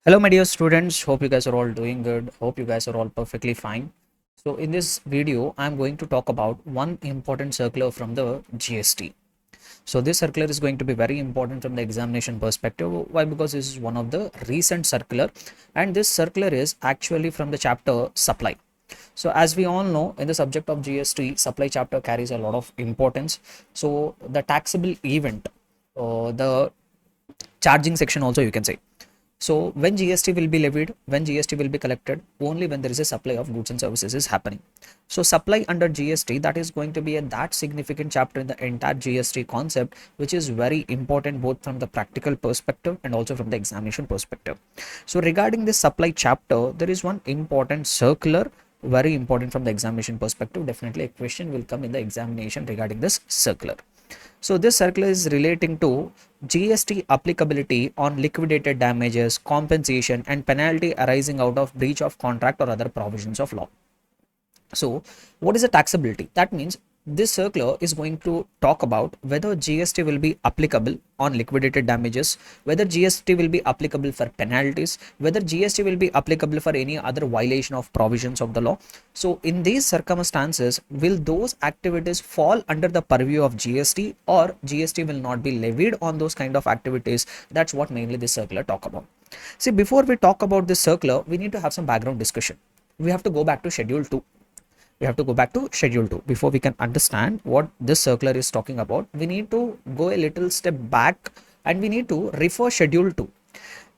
Hello, my dear students. Hope you guys are all doing good. Hope you guys are all perfectly fine. So, in this video, I'm going to talk about one important circular from the GST. So, this circular is going to be very important from the examination perspective. Why? Because this is one of the recent circular, and this circular is actually from the chapter supply. So, as we all know, in the subject of GST, supply chapter carries a lot of importance. So, the taxable event, the charging section also you can say. So when GST will be levied, when GST will be collected, only when there is a supply of goods and services is happening. So supply under GST, that is going to be that significant chapter in the entire GST concept, which is very important both from the practical perspective and also from the examination perspective. So regarding this supply chapter, there is one important circular, very important from the examination perspective. Definitely a question will come in the examination regarding this circular. So this circular is relating to GST applicability on liquidated damages, compensation and penalty arising out of breach of contract or other provisions of law. So what is the taxability? That means this circular is going to talk about whether GST will be applicable on liquidated damages, whether GST will be applicable for penalties, whether GST will be applicable for any other violation of provisions of the law. So in these circumstances, will those activities fall under the purview of GST, or GST will not be levied on those kind of activities? That's what mainly this circular talk about. See, before we talk about this circular, we need to have some background discussion. We have to go back to schedule 2. We have to go back to schedule 2 before we can understand what this circular is talking about. We need to go a little step back and we need to refer schedule 2.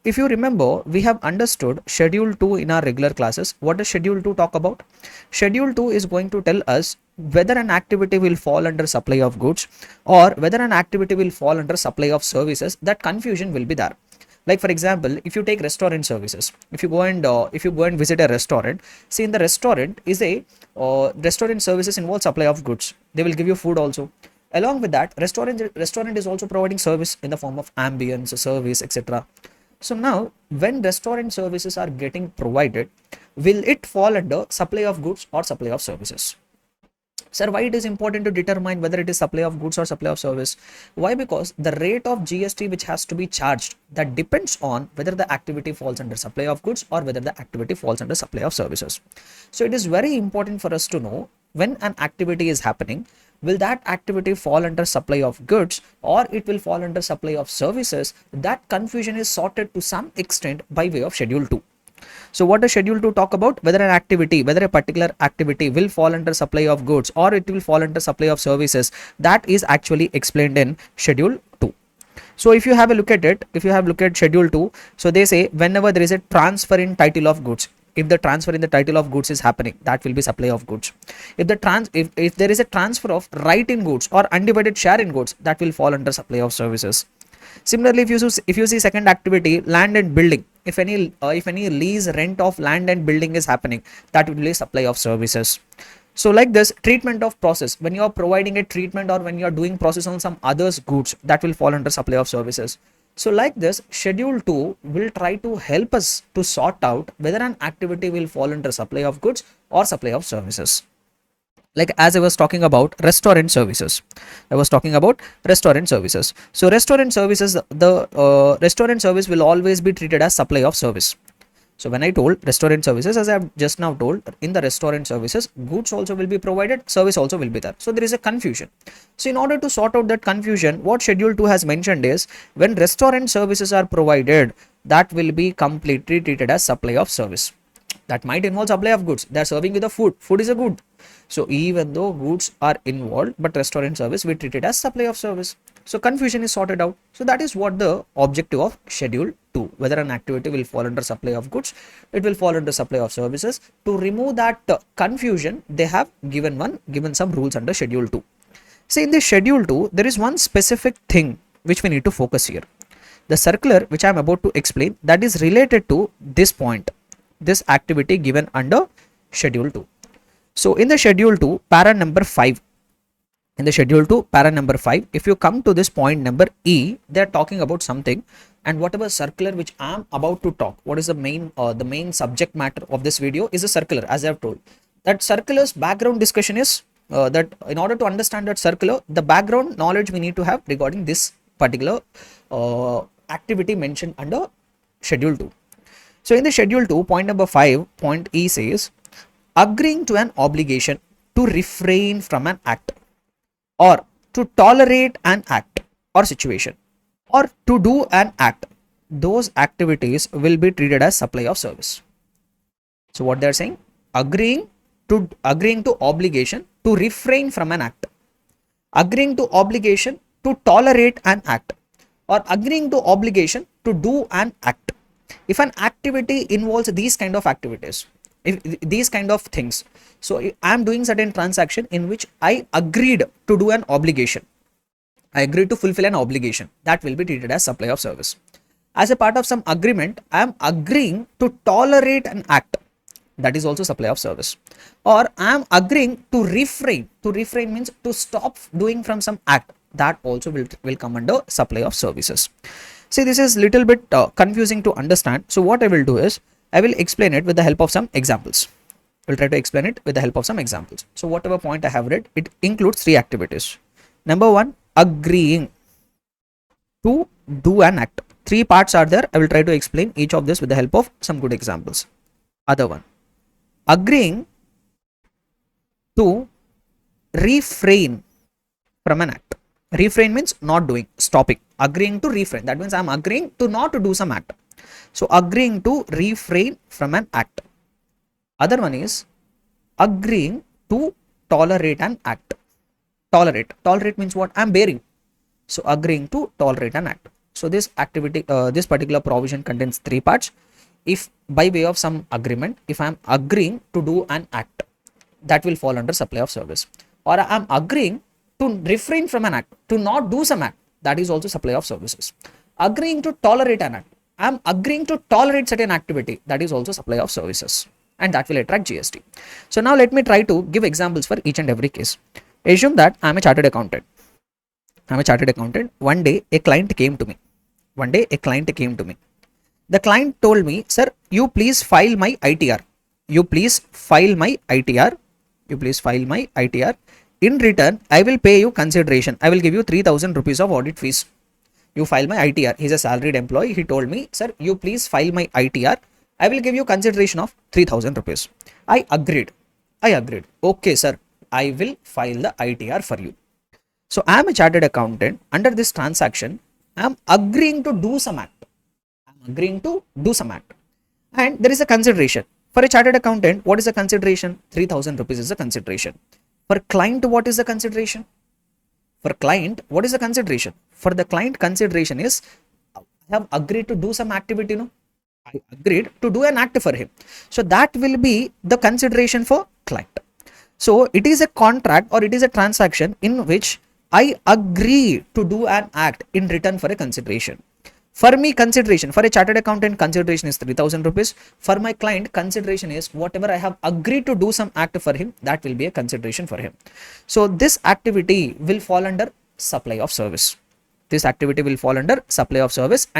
If you remember, we have understood schedule 2 in our regular classes. What does schedule 2 talk about? Schedule 2 is going to tell us whether an activity will fall under supply of goods or whether an activity will fall under supply of services. That confusion will be there. Like for example, if you take restaurant services, if you go and visit a restaurant, see, in the restaurant is a restaurant services involve supply of goods. They will give you food also. Along with that, restaurant is also providing service in the form of ambience, service, etc. So now, when restaurant services are getting provided, will it fall under supply of goods or supply of services? Sir, why it is important to determine whether it is supply of goods or supply of service? Why? Because the rate of GST which has to be charged, that depends on whether the activity falls under supply of goods or whether the activity falls under supply of services. So it is very important for us to know, when an activity is happening, will that activity fall under supply of goods or it will fall under supply of services? That confusion is sorted to some extent by way of schedule 2. So what does schedule 2 talk about? Whether an activity, whether a particular activity will fall under supply of goods or it will fall under supply of services, that is actually explained in schedule 2. So if you have a look at it, if you have looked at schedule 2, so they say whenever there is a transfer in title of goods, if the transfer in the title of goods is happening, that will be supply of goods. If there is a transfer of right in goods or undivided share in goods, that will fall under supply of services. Similarly, if you see second activity, land and building, if any lease, rent of land and building is happening, that will be supply of services. So like this, treatment of process, when you are providing a treatment or when you are doing process on some others goods, that will fall under supply of services. So like this, schedule 2 will try to help us to sort out whether an activity will fall under supply of goods or supply of services. Like as I was talking about restaurant services, so restaurant services, the restaurant service will always be treated as supply of service. So when I told restaurant services, as I have just now told, in the restaurant services, goods also will be provided, service also will be there. So there is a confusion. So in order to sort out that confusion, what schedule 2 has mentioned is, when restaurant services are provided, that will be completely treated as supply of service. That might involve supply of goods. They are serving you the food. Food is a good. So even though goods are involved, but restaurant service we treat it as supply of service. So confusion is sorted out. So that is what the objective of schedule 2. Whether an activity will fall under supply of goods, it will fall under supply of services. To remove that confusion, they have given some rules under schedule 2. See, in this schedule 2, there is one specific thing which we need to focus here. The circular which I am about to explain, that is related to this point, this activity given under schedule 2. So in the schedule 2, para number 5, in the schedule 2, para number 5, if you come to this point number E, they are talking about something, and whatever circular which I am about to talk, what is the main subject matter of this video is a circular, as I have told. That circular's background discussion is that in order to understand that circular, the background knowledge we need to have regarding this particular activity mentioned under schedule 2. So in the schedule 2, point number 5, point E says, agreeing to an obligation to refrain from an act or to tolerate an act or situation or to do an act, those activities will be treated as supply of service. So what they are saying, agreeing to obligation to refrain from an act, agreeing to obligation to tolerate an act, or agreeing to obligation to do an act. If an activity involves these kind of activities, if these kind of things, so I am doing certain transaction in which I agreed to do an obligation, I agreed to fulfill an obligation, that will be treated as supply of service. As a part of some agreement, I am agreeing to tolerate an act, that is also supply of service. Or I am agreeing to refrain. To refrain means to stop doing from some act, that also will come under supply of services. See, this is little bit confusing to understand. So what I will do is, I will explain it with the help of some examples. We'll try to explain it with the help of some examples. So whatever point I have read, it includes 3 activities. Number 1, agreeing to do an act. 3 parts are there. I will try to explain each of this with the help of some good examples. Other one, agreeing to refrain from an act. Refrain means not doing, stopping. Agreeing to refrain, that means I am agreeing to not to do some act. So agreeing to refrain from an act. Other one is agreeing to tolerate an act. Tolerate means what? I am bearing. So agreeing to tolerate an act. So this activity, this particular provision contains 3 parts. If by way of some agreement, if I am agreeing to do an act, that will fall under supply of service. Or I am agreeing to refrain from an act, to not do some act, that is also supply of services. Agreeing to tolerate an act, I am agreeing to tolerate certain activity, that is also supply of services, and that will attract GST. So now let me try to give examples for each and every case. Assume that I am a chartered accountant. One day a client came to me. The client told me, sir, you please file my ITR. In return, I will pay you consideration. I will give you 3,000 rupees of audit fees. You file my ITR. He's a salaried employee. He told me, sir, you please file my ITR. I will give you consideration of 3,000 rupees. I agreed. Okay, sir, I will file the ITR for you. So I am a chartered accountant. Under this transaction, I am agreeing to do some act. And there is a consideration. For a chartered accountant, what is the consideration? 3,000 rupees is the consideration. For client, what is the consideration? For the client, consideration is, I have agreed to do some activity, no? I agreed to do an act for him. So that will be the consideration for client. So it is a contract or it is a transaction in which I agree to do an act in return for a consideration. For me, consideration, for a chartered accountant, consideration is 3,000 rupees. For my client, consideration is whatever I have agreed to do some act for him, that will be a consideration for him. So this activity will fall under supply of service. And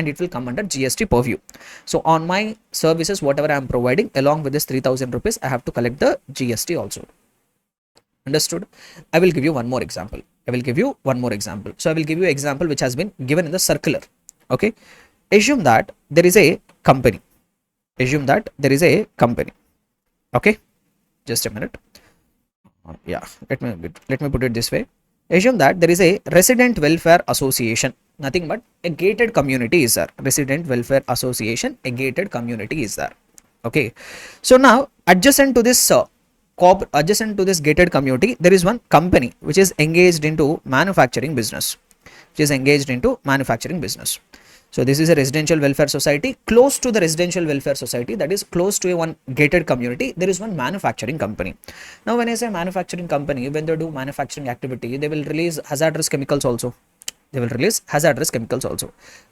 it will come under GST purview. So on my services, whatever I am providing, along with this 3,000 rupees, I have to collect the GST also. Understood? I will give you one more example. So I will give you an example which has been given in the circular. Okay. Assume that there is a company. Okay. Just a minute. Yeah. Let me put it this way. Assume that there is a resident welfare association. Nothing but a gated community is there. Resident welfare association, a gated community is there. Okay. So now adjacent to this gated community, there is one company which is engaged into manufacturing business. So this is a residential welfare society. Close to the residential welfare society, that is close to a one gated community, there is one manufacturing company. Now when I say manufacturing company, when they do manufacturing activity, they will release hazardous chemicals also.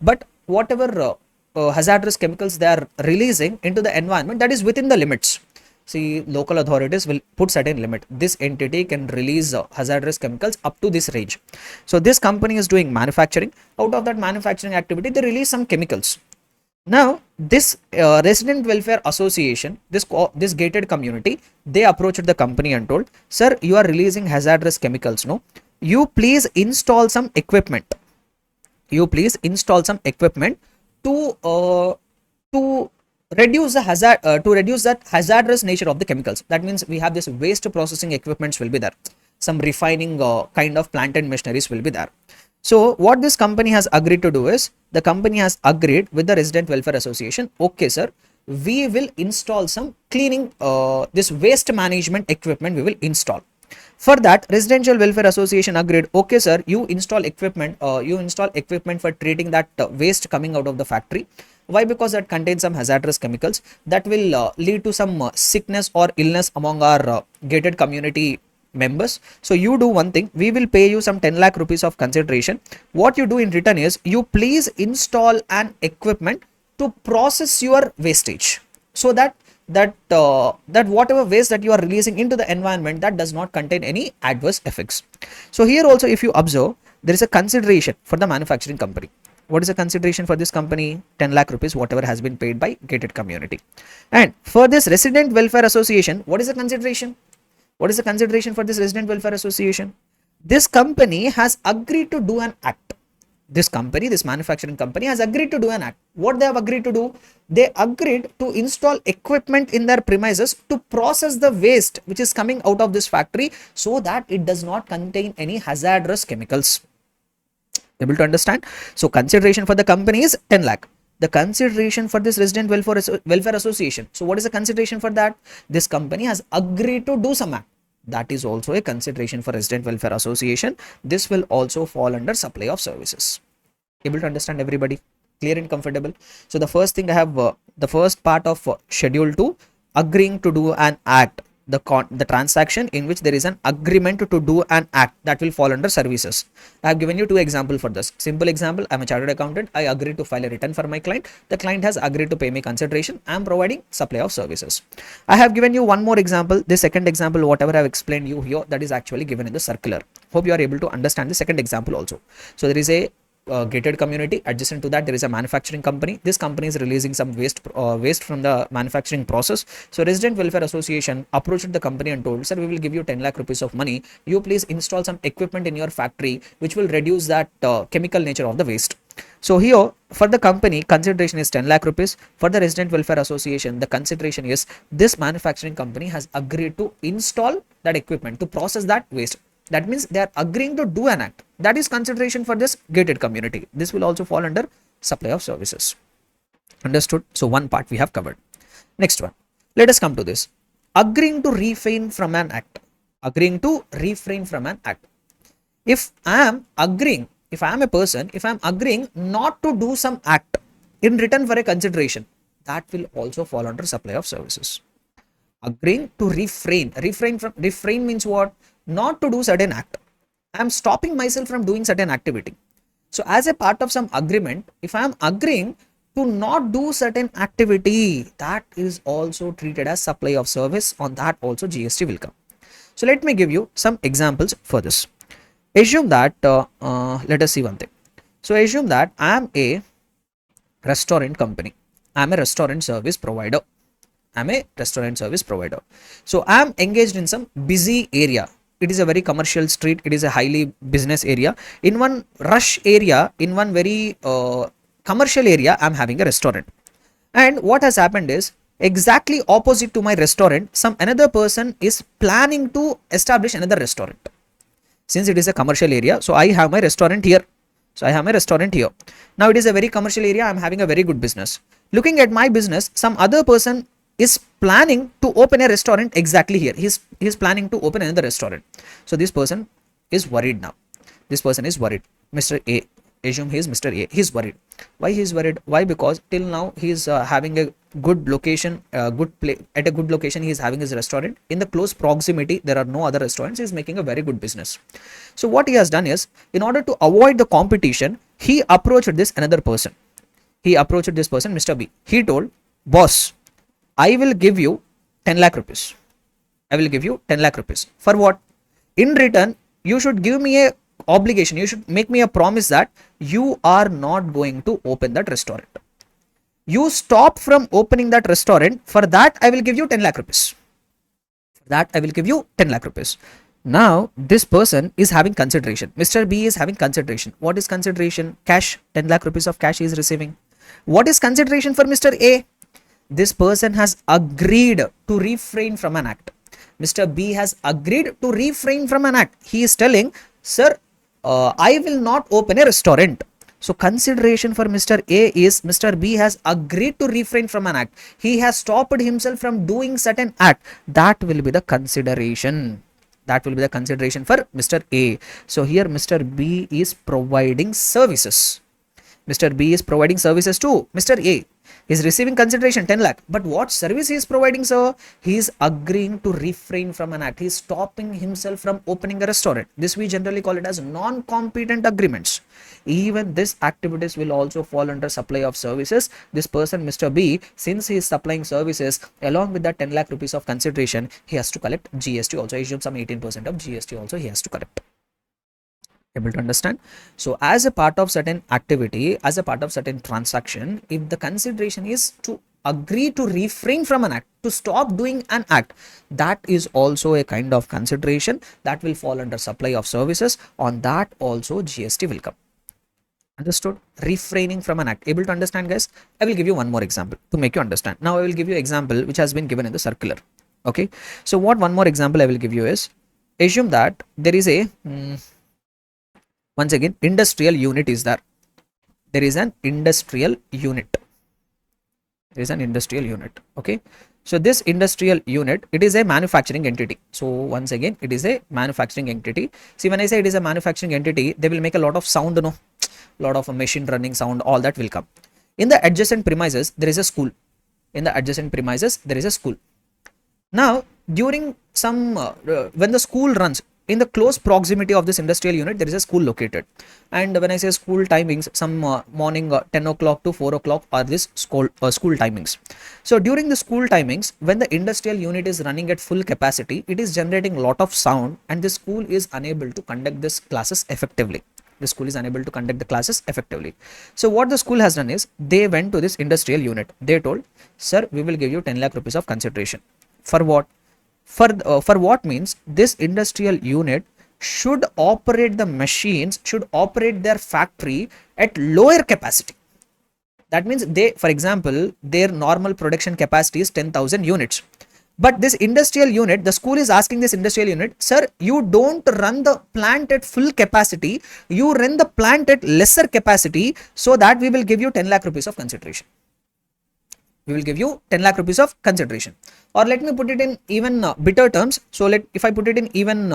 But whatever hazardous chemicals they are releasing into the environment, that is within the limits. See, local authorities will put certain limit. This entity can release hazardous chemicals up to this range. So this company is doing manufacturing. Out of that manufacturing activity, they release some chemicals. Now this resident welfare association, this gated community, they approached the company and told, sir, you are releasing hazardous chemicals, no? You please install some equipment. To reduce the hazard to reduce that hazardous nature of the chemicals. That means we have this waste processing equipments will be there, some refining kind of plant and machineries will be there. So what this company has agreed to do is, the company has agreed with the resident welfare association, okay sir, we will install some cleaning this waste management equipment we will install. For that, residential welfare association agreed, okay sir, you install equipment for treating that waste coming out of the factory. Why? Because that contains some hazardous chemicals that will lead to some sickness or illness among our gated community members. So you do one thing, we will pay you some 10 lakh rupees of consideration. What you do in return is, you please install an equipment to process your wastage, so that that whatever waste that you are releasing into the environment, that does not contain any adverse effects. So here also, if you observe, there is a consideration for the manufacturing company. What is the consideration for this company? 10 lakh rupees, whatever has been paid by gated community. And for this resident welfare association, what is the consideration? What is the consideration for this resident welfare association? This company has agreed to do an act. This company, this manufacturing company has agreed to do an act. What they have agreed to do? They agreed to install equipment in their premises to process the waste which is coming out of this factory, so that it does not contain any hazardous chemicals. Able to understand? So consideration for the company is 10 lakh. The consideration for this resident welfare association. So what is the consideration for that? This company has agreed to do some act. That is also a consideration for resident welfare association. This will also fall under supply of services. Able to understand, everybody? Clear and comfortable? So the first thing I have, the first part of schedule 2, agreeing to do an act, the transaction in which there is an agreement to do an act, that will fall under services. I have given you 2 examples for this. Simple example, I am a chartered accountant, I agreed to file a return for my client, the client has agreed to pay me consideration, I am providing supply of services. I have given you one more example. The second example, whatever I have explained you here, that is actually given in the circular. Hope you are able to understand the second example also. So there is a gated community. Adjacent to that, there is a manufacturing company. This company is releasing some waste from the manufacturing process. So resident welfare association approached the company and told, sir, we will give you 10 lakh rupees of money, you please install some equipment in your factory which will reduce that chemical nature of the waste. So here for the company, consideration is 10 lakh rupees. For the resident welfare association, the consideration is, this manufacturing company has agreed to install that equipment to process that waste. That means they are agreeing to do an act. That is consideration for this gated community. This will also fall under supply of services. Understood? So one part we have covered. Next one. Let us come to this. Agreeing to refrain from an act. Agreeing to refrain from an act. If I am agreeing, if I am a person, if I am agreeing not to do some act in return for a consideration, that will also fall under supply of services. Agreeing to refrain. Refrain means what? Not to do certain act. I am stopping myself from doing certain activity. So as a part of some agreement, if I am agreeing to not do certain activity, that is also treated as supply of service. On that also GST will come. So let me give you some examples for this. Assume that, let us see one thing. So assume that I am a restaurant company. I am a restaurant service provider. I'm a restaurant service provider. So I am engaged in some busy area. It is a very commercial street. It is a highly business area. In one rush area, in one very commercial area, I'm having a restaurant. And what has happened is, exactly opposite to my restaurant, some another person is planning to establish another restaurant. Since it is a commercial area, so I have my restaurant here. So I have my restaurant here. Now it is a very commercial area. I'm having a very good business. Looking at my business, some other person is planning to open a restaurant exactly here. He's planning to open another restaurant. So this person is worried now. This person is worried. Mr. A. Assume he is Mr. A. He's worried. Why he is worried? Why? Because till now he is having a good location, at a good location. He is having his restaurant. In the close proximity, there are no other restaurants. He is making a very good business. So what he has done is, in order to avoid the competition, he approached this another person. He approached this person, Mr. B. He told, boss, I will give you 10 lakh rupees. I will give you 10 lakh rupees. For what? In return, you should give me a obligation. You should make me a promise that you are not going to open that restaurant. You stop from opening that restaurant. For that, I will give you 10 lakh rupees. For that, I will give you 10 lakh rupees. Now, this person is having consideration. Mr. B is having consideration. What is consideration? Cash. 10 lakh rupees of cash he is receiving. What is consideration for Mr. A? this person has agreed to refrain from an act. Mr. B has agreed to refrain from an act. He is telling, sir, I will not open a restaurant. So consideration for Mr. A is Mr. B has agreed to refrain from an act. He has stopped himself from doing certain act. That will be the consideration. That will be the consideration for Mr. A. So here Mr. B is providing services. Mr. B is providing services to Mr. A. He is receiving consideration 10 lakh. But what service he is providing, sir? He is agreeing to refrain from an act. He is stopping himself from opening a restaurant. This we generally call it as non-competent agreements. Even this activities will also fall under supply of services. This person, Mr. B, since he is supplying services, along with that 10 lakh rupees of consideration, he has to collect GST also. I assume some 18% of GST also he has to collect. Able to understand? So as a part of certain activity, as a part of certain transaction, if the consideration is to agree to refrain from an act, to stop doing an act, that is also a kind of consideration that will fall under supply of services. On that also GST will come. Understood? Refraining from an act. Able to understand, guys? I will give you one more example to make you understand. Now I will give you example which has been given in the circular. Okay. So what one more example I will give you is, assume that there is a once again, industrial unit is there. There is an industrial unit. There is an industrial unit. Okay. So this industrial unit, it is a manufacturing entity. So once again, it is a manufacturing entity. See, when I say it is a manufacturing entity, they will make a lot of sound, no? Lot of machine running sound, all that will come. In the adjacent premises, there is a school. In the adjacent premises, there is a school. Now, during some, when the school runs, in the close proximity of this industrial unit, there is a school located. And when I say school timings, some morning 10 o'clock to 4 o'clock are this school timings. So during the school timings, when the industrial unit is running at full capacity, it is generating a lot of sound and the school is unable to conduct this classes effectively. The school is unable to conduct the classes effectively. So what the school has done is, they went to this industrial unit. They told, sir, we will give you 10 lakh rupees of consideration. For what? For what means this industrial unit should operate the machines, should operate their factory at lower capacity. That means they, for example, their normal production capacity is 10,000 units. But this industrial unit, the school is asking this industrial unit, sir, you don't run the plant at full capacity, you run the plant at lesser capacity, so that we will give you 10 lakh rupees of consideration. We will give you 10 lakh rupees of consideration. Or let me put it in even bitter terms. So if I put it in even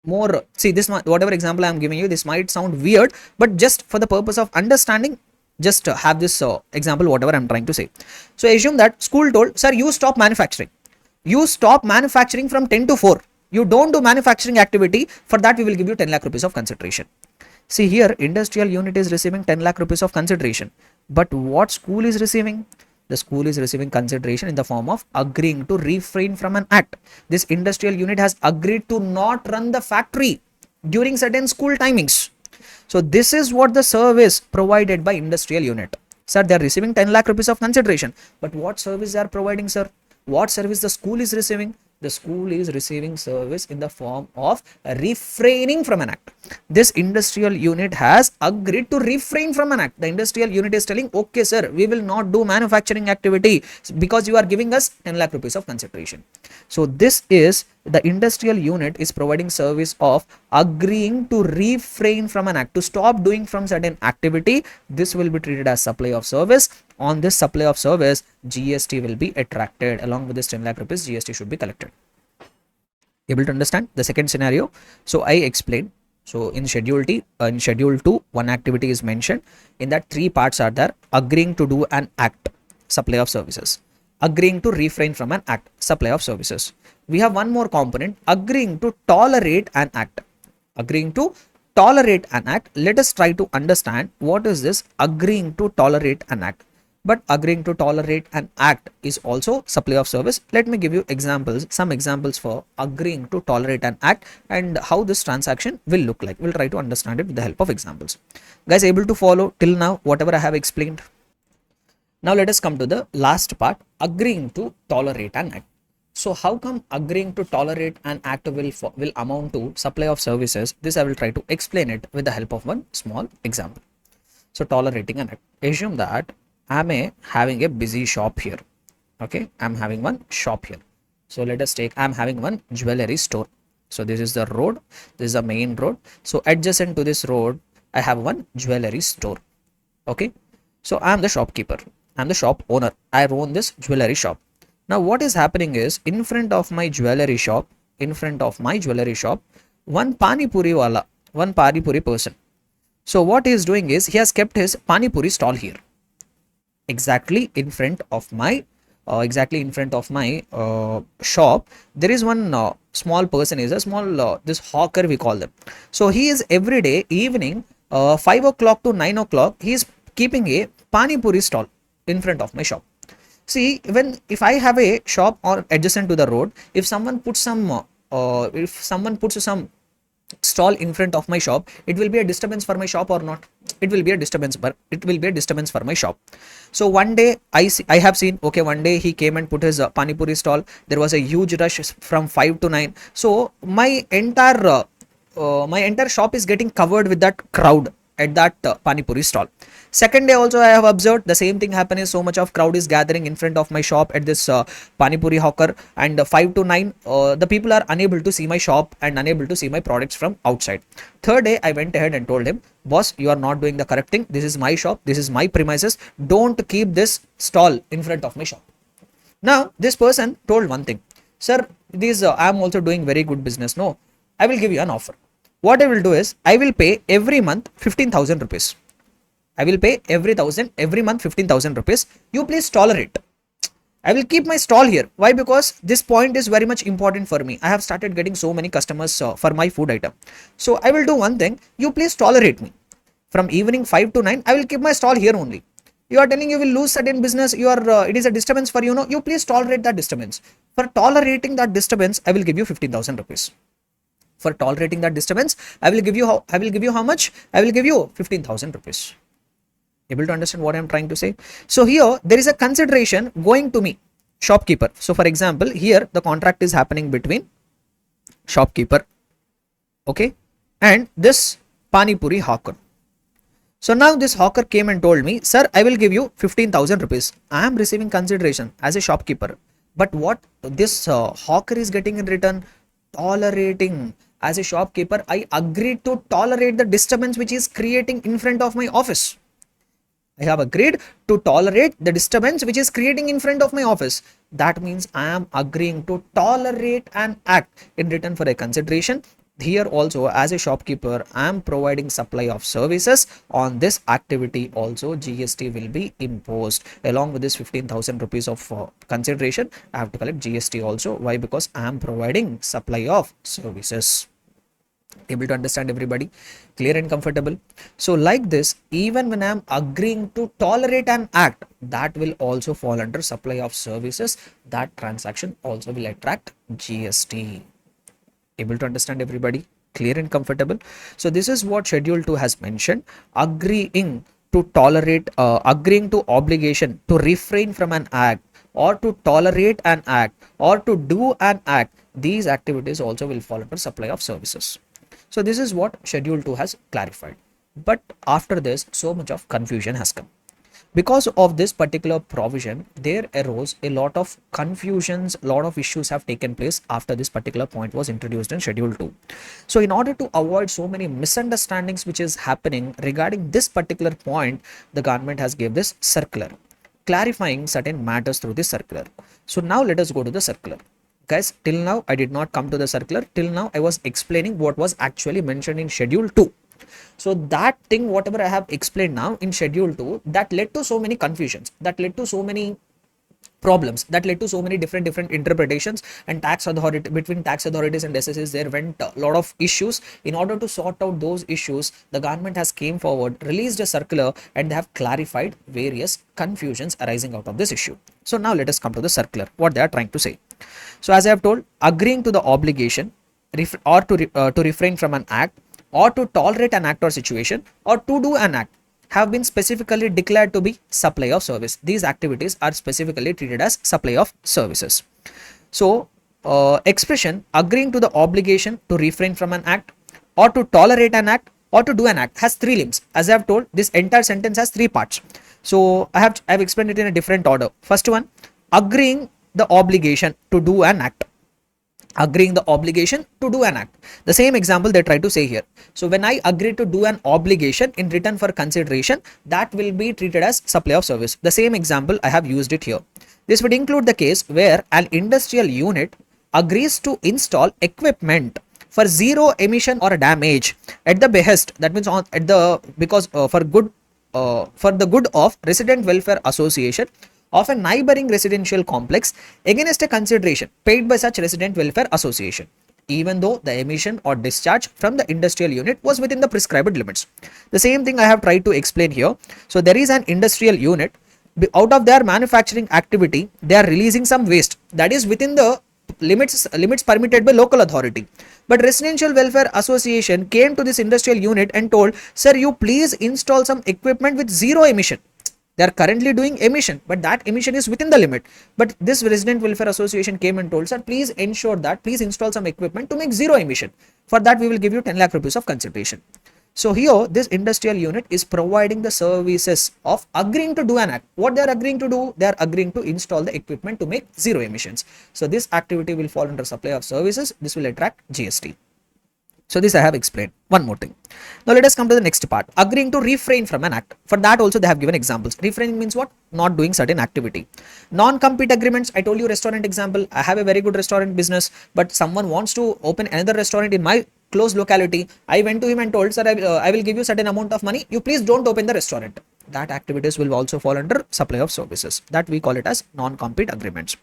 more, see this, whatever example I am giving you, this might sound weird, but just for the purpose of understanding, just have this example, whatever I am trying to say. So assume that school told, sir, you stop manufacturing. You stop manufacturing from 10 to 4. You don't do manufacturing activity. For that, we will give you 10 lakh rupees of consideration. See here, industrial unit is receiving 10 lakh rupees of consideration. But what school is receiving? The school is receiving consideration in the form of agreeing to refrain from an act. This industrial unit has agreed to not run the factory during certain school timings. So this is what the service provided by industrial unit. Sir, they are receiving 10 lakh rupees of consideration. But what service they are providing, sir? What service the school is receiving? The school is receiving service in the form of refraining from an act. This industrial unit has agreed to refrain from an act. The industrial unit is telling, okay, sir, we will not do manufacturing activity because you are giving us 10 lakh rupees of consideration. So this is the industrial unit is providing service of agreeing to refrain from an act, to stop doing from certain activity. This will be treated as supply of service. On this supply of service, GST will be attracted. Along with this 10 lakh rupees, GST should be collected. Able to understand the second scenario? So I explained. So in schedule T, in schedule 2, one activity is mentioned. In that 3 parts are there: agreeing to do an act, supply of services; agreeing to refrain from an act, supply of services. We have one more component: agreeing to tolerate an act. Agreeing to tolerate an act. Let us try to understand what is this agreeing to tolerate an act. But agreeing to tolerate an act is also supply of service. Let me give you examples, some examples for agreeing to tolerate an act and how this transaction will look like. We'll try to understand it with the help of examples. Guys, able to follow till now whatever I have explained? Now let us come to the last part, agreeing to tolerate an act. So how come agreeing to tolerate an act will amount to supply of services? This I will try to explain it with the help of one small example. So tolerating an act. Assume that I am having a busy shop here. Okay, I'm having one shop here. So let us take, I'm having one jewelry store. So this is the road, this is the main road. So adjacent to this road, I have one jewelry store. Okay, so I'm the shopkeeper, I'm the shop owner, I own this jewelry shop. Now what is happening is, in front of my jewelry shop, one pani puri wala, one pani puri person. So what he is doing is, he has kept his pani puri stall here, exactly in front of my shop. There is one small person, is a small this hawker we call them. So he is every day evening 5 o'clock to 9 o'clock, he is keeping a pani puri stall in front of my shop. See, if I have a shop or adjacent to the road, if someone puts some stall in front of my shop, it will be a disturbance for my shop or not? It will be a disturbance, but it will be a disturbance for my shop. So one day I have seen, okay, one day he came and put his pani puri stall. There was a huge rush from 5 to 9. So my entire shop is getting covered with that crowd at that pani puri stall. Second day also I have observed the same thing happen, is so much of crowd is gathering in front of my shop at this pani puri hawker, and 5 to 9 the people are unable to see my shop and unable to see my products from outside. Third day I went ahead and told him, boss, you are not doing the correct thing, this is my shop, this is my premises, don't keep this stall in front of my shop. Now this person told one thing, sir, I am also doing very good business. No, I will give you an offer. What I will do is, I will pay every month 15,000 rupees. I will pay every month 15,000 rupees. You please tolerate. I will keep my stall here. Why? Because this point is very much important for me. I have started getting so many customers for my food item. So I will do one thing. You please tolerate me. From evening 5 to 9, I will keep my stall here only. You are telling you will lose certain business. It is a disturbance for you. No, you please tolerate that disturbance. For tolerating that disturbance, I will give you 15,000 rupees. For tolerating that disturbance, I will give you how much? I will give you 15,000 rupees. Able to understand what I am trying to say? So here there is a consideration going to me, shopkeeper. So for example, here the contract is happening between shopkeeper, okay, and this pani puri hawker. So now this hawker came and told me, sir, I will give you 15,000 rupees. I am receiving consideration as a shopkeeper. But what this hawker is getting in return? Tolerating. As a shopkeeper, I agreed to tolerate the disturbance which is creating in front of my office. I have agreed to tolerate the disturbance which is creating in front of my office. That means I am agreeing to tolerate an act in return for a consideration. Here also, as a shopkeeper, I am providing supply of services. On this activity also, GST will be imposed. Along with this 15,000 rupees of consideration, I have to collect GST also. Why? Because I am providing supply of services. Able to understand, everybody? Clear and comfortable? So like this, even when I am agreeing to tolerate an act, that will also fall under supply of services. That transaction also will attract GST. Able to understand, everybody? Clear and comfortable? So this is what schedule 2 has mentioned. Agreeing to tolerate, agreeing to obligation to refrain from an act, or to tolerate an act, or to do an act. These activities also will fall under supply of services. So this is what schedule 2 has clarified. But after this, so much of confusion has come. Because of this particular provision, there arose a lot of confusions, a lot of issues have taken place after this particular point was introduced in schedule 2. So in order to avoid so many misunderstandings which is happening regarding this particular point, the government has gave this circular, clarifying certain matters through this circular. So now let us go to the circular. Guys, till now I did not come to the circular. Till now I was explaining what was actually mentioned in schedule 2. So that thing, whatever I have explained now in schedule 2, that led to so many confusions, that led to so many problems, that led to so many different interpretations, and between tax authorities and SSS there went a lot of issues. In order to sort out those issues, the government has came forward, released a circular, and they have clarified various confusions arising out of this issue. So now let us come to the circular, what they are trying to say. So as I have told, agreeing to the obligation or to refrain from an act, or to tolerate an act or situation, or to do an act, have been specifically declared to be supply of service. These activities are specifically treated as supply of services. So expression agreeing to the obligation to refrain from an act, or to tolerate an act, or to do an act has 3 limbs. As I have told, this entire sentence has 3 parts. So I have explained it in a different order. First one, agreeing the obligation to do an act. Agreeing the obligation to do an act. The same example they try to say here. So when I agree to do an obligation in return for consideration, that will be treated as supply of service. The same example I have used it here. This would include the case where an industrial unit agrees to install equipment for zero emission or damage at the behest, that means on at the because for the good of resident welfare association of a neighboring residential complex against a consideration paid by such resident welfare association, even though the emission or discharge from the industrial unit was within the prescribed limits. The same thing I have tried to explain here. So there is an industrial unit, out of their manufacturing activity they are releasing some waste that is within the limits permitted by local authority, but residential welfare association came to this industrial unit and told, sir, you please install some equipment with zero emission. They are currently doing emission, but that emission is within the limit. But this resident welfare association came and told, sir, please ensure that, please install some equipment to make zero emission. For that, we will give you 10 lakh rupees of consideration. So here, this industrial unit is providing the services of agreeing to do an act. What they are agreeing to do? They are agreeing to install the equipment to make zero emissions. So this activity will fall under supply of services. This will attract GST. So this I have explained. One more thing. Now let us come to the next part. Agreeing to refrain from an act. For that also they have given examples. Refraining means what? Not doing certain activity. Non-compete agreements. I told you restaurant example. I have a very good restaurant business, but someone wants to open another restaurant in my close locality. I went to him and told, sir, I will give you certain amount of money. You please don't open the restaurant. That activities will also fall under supply of services. That we call it as non-compete agreements.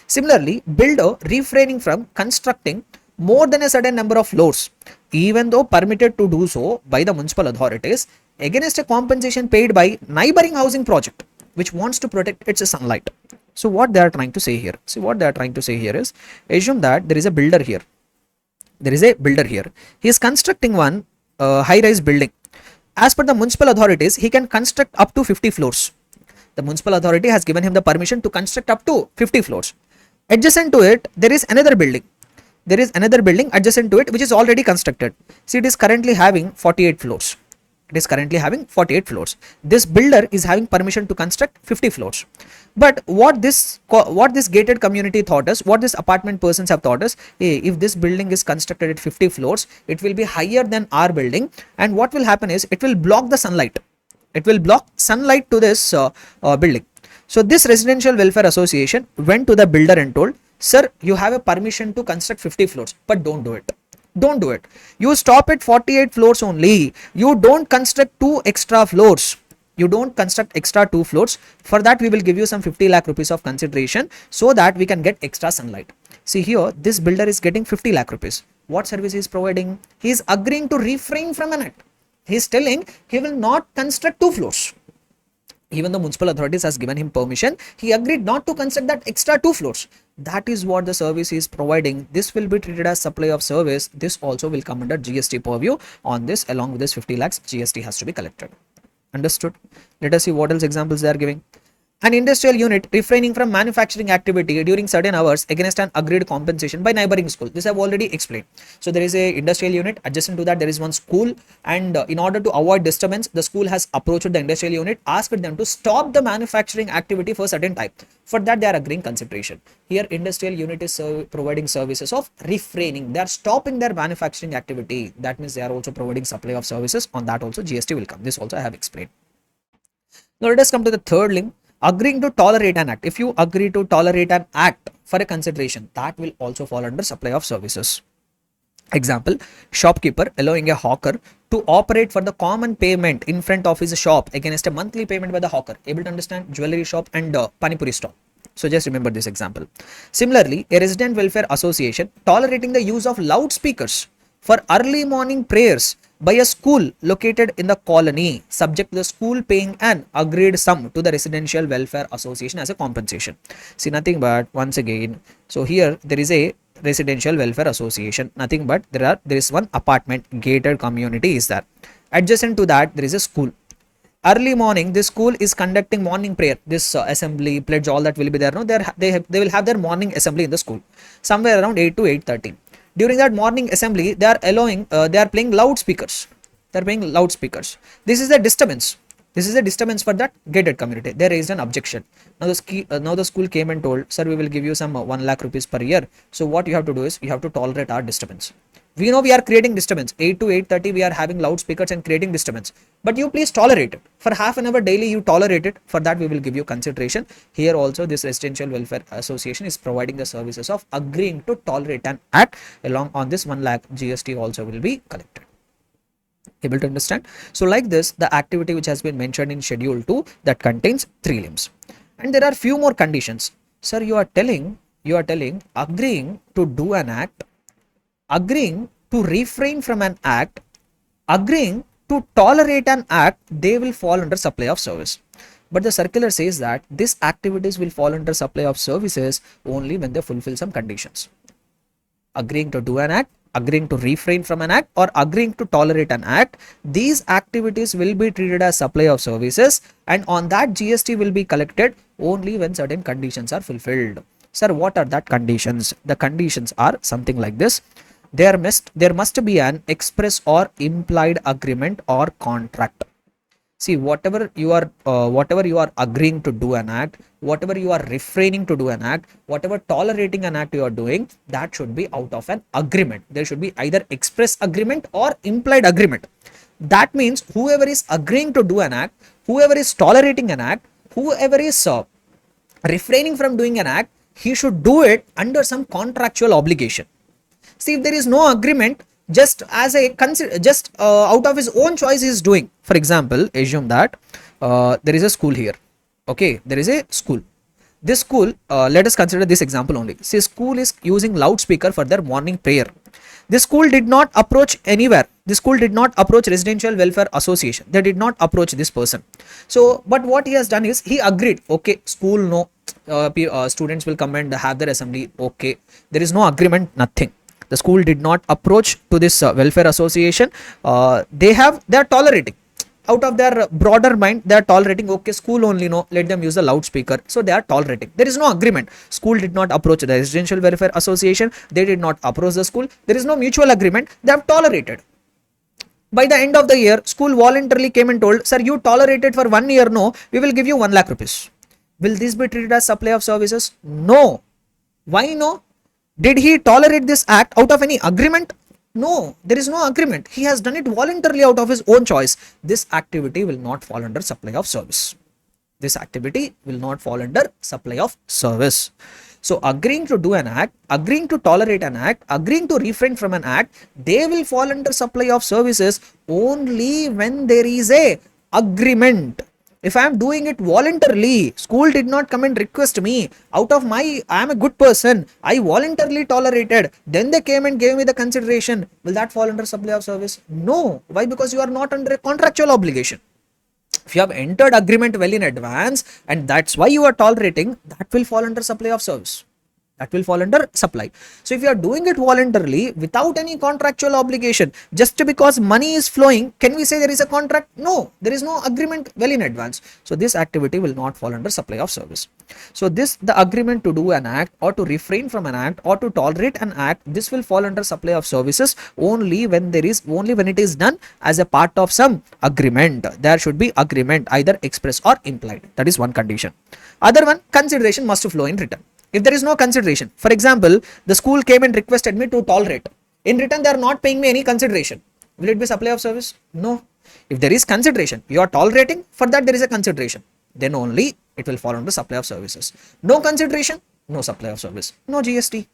Similarly, builder refraining from constructing more than a certain number of floors, even though permitted to do so by the municipal authorities, against a compensation paid by neighboring housing project which wants to protect its sunlight. So what they are trying to say here? See, what they are trying to say here is, assume that there is a builder here. There is a builder here. He is constructing one high-rise building. As per the municipal authorities, he can construct up to 50 floors. The municipal authority has given him the permission to construct up to 50 floors. Adjacent to it, there is another building. There is another building adjacent to it which is already constructed. See, it is currently having 48 floors. It is currently having 48 floors. This builder is having permission to construct 50 floors. But what this gated community thought us, what this apartment persons have thought us, hey, if this building is constructed at 50 floors, it will be higher than our building, and what will happen is it will block the sunlight. It will block sunlight to this building. So this residential welfare association went to the builder and told, sir, you have a permission to construct 50 floors, but don't do it. Don't do it. You stop at 48 floors only. You don't construct 2 extra floors. You don't construct extra 2 floors. For that, we will give you some 50 lakh rupees of consideration so that we can get extra sunlight. See here, this builder is getting 50 lakh rupees. What service he is providing? He is agreeing to refrain from an act. He is telling he will not construct 2 floors. Even the municipal authorities has given him permission, he agreed not to construct that extra 2 floors. That is what the service is providing. This will be treated as supply of service. This also will come under GST purview. On this, along with this 50 lakhs, GST has to be collected. Understood? Let us see what else examples they are giving. An industrial unit refraining from manufacturing activity during certain hours against an agreed compensation by neighboring school. This I have already explained. So there is a industrial unit, adjacent to that there is one school, and in order to avoid disturbance, the school has approached the industrial unit, asked them to stop the manufacturing activity for certain time. For that they are agreeing consideration. Here industrial unit is providing services of refraining. They are stopping their manufacturing activity. That means they are also providing supply of services. On that also GST will come. This also I have explained. Now let us come to the third link. Agreeing to tolerate an act. If you agree to tolerate an act for a consideration, that will also fall under supply of services. Example, shopkeeper allowing a hawker to operate for the common payment in front of his shop against a monthly payment by the hawker. Able to understand? Jewelry shop and panipuri stall. So just remember this example. Similarly, a resident welfare association tolerating the use of loudspeakers for early morning prayers by a school located in the colony, subject to the school paying an agreed sum to the residential welfare association as a compensation. See, nothing but once again, so here there is a residential welfare association, nothing but there is one apartment gated community is there. Adjacent to that there is a school. Early morning, this school is conducting morning prayer. This assembly, pledge, all that will be there. No, they will have their morning assembly in the school somewhere around 8 to 8:30. During that morning assembly, they are playing loudspeakers. They are playing loudspeakers. This is the disturbance. This is a disturbance for that gated community. They raised an objection. Now the school came and told, sir, we will give you some 1 lakh rupees per year. So what you have to do is you have to tolerate our disturbance. We know we are creating disturbance. 8 to 8:30 we are having loudspeakers and creating disturbance. But you please tolerate it. For half an hour daily you tolerate it. For that we will give you consideration. Here also this Residential Welfare Association is providing the services of agreeing to tolerate an act. Along on this 1 lakh GST also will be collected. Able to understand? So like this, the activity which has been mentioned in schedule 2 that contains 3 limbs. And there are few more conditions. Sir, you are telling agreeing to do an act, agreeing to refrain from an act, agreeing to tolerate an act, they will fall under supply of service. But the circular says that these activities will fall under supply of services only when they fulfill some conditions. Agreeing to do an act, agreeing to refrain from an act, or agreeing to tolerate an act, these activities will be treated as supply of services, and on that GST will be collected only when certain conditions are fulfilled. Sir, what are that conditions? The conditions are something like this. There must be an express or implied agreement or contract. See, whatever you are agreeing to do an act, whatever you are refraining to do an act, whatever tolerating an act you are doing, that should be out of an agreement. There should be either express agreement or implied agreement. That means whoever is agreeing to do an act, whoever is tolerating an act, whoever is refraining from doing an act, he should do it under some contractual obligation. See, if there is no agreement, just as a out of his own choice he is doing. For example, assume that there is a school here. Okay, there is a school. This school, let us consider this example only. See, school is using loudspeaker for their morning prayer. This school did not approach anywhere. This school did not approach Residential Welfare Association. They did not approach this person. So, but what he has done is he agreed. Okay, school no, students will come and have their assembly. Okay, there is no agreement, nothing. The school did not approach to this welfare association. They are tolerating. Out of their broader mind, they are tolerating. Okay, school only, no, let them use the loudspeaker. So they are tolerating. There is no agreement. School did not approach the Residential Welfare Association. They did not approach the school. There is no mutual agreement. They have tolerated. By the end of the year, school voluntarily came and told, sir, you tolerated for 1 year, no, we will give you 1 lakh rupees. Will this be treated as supply of services? No. Why no? Did he tolerate this act out of any agreement? No, there is no agreement. He has done it voluntarily out of his own choice. This activity will not fall under supply of service. This activity will not fall under supply of service. So agreeing to do an act, agreeing to tolerate an act, agreeing to refrain from an act, they will fall under supply of services only when there is a agreement. If I am doing it voluntarily, school did not come and request me, out of I am a good person, I voluntarily tolerated, then they came and gave me the consideration, will that fall under supply of service? No. Why? Because you are not under a contractual obligation. If you have entered agreement well in advance and that's why you are tolerating, that will fall under supply of service. That will fall under supply. So if you are doing it voluntarily without any contractual obligation, just because money is flowing, can we say there is a contract? No, there is no agreement well in advance. So this activity will not fall under supply of service. So the agreement to do an act or to refrain from an act or to tolerate an act, this will fall under supply of services only when it is done as a part of some agreement. There should be agreement, either express or implied. That is one condition. Other one, consideration must flow in return. If there is no consideration, for example, the school came and requested me to tolerate. In return, they are not paying me any consideration. Will it be supply of service? No. If there is consideration, you are tolerating, for that there is a consideration. Then only it will fall under supply of services. No consideration, no supply of service, no GST.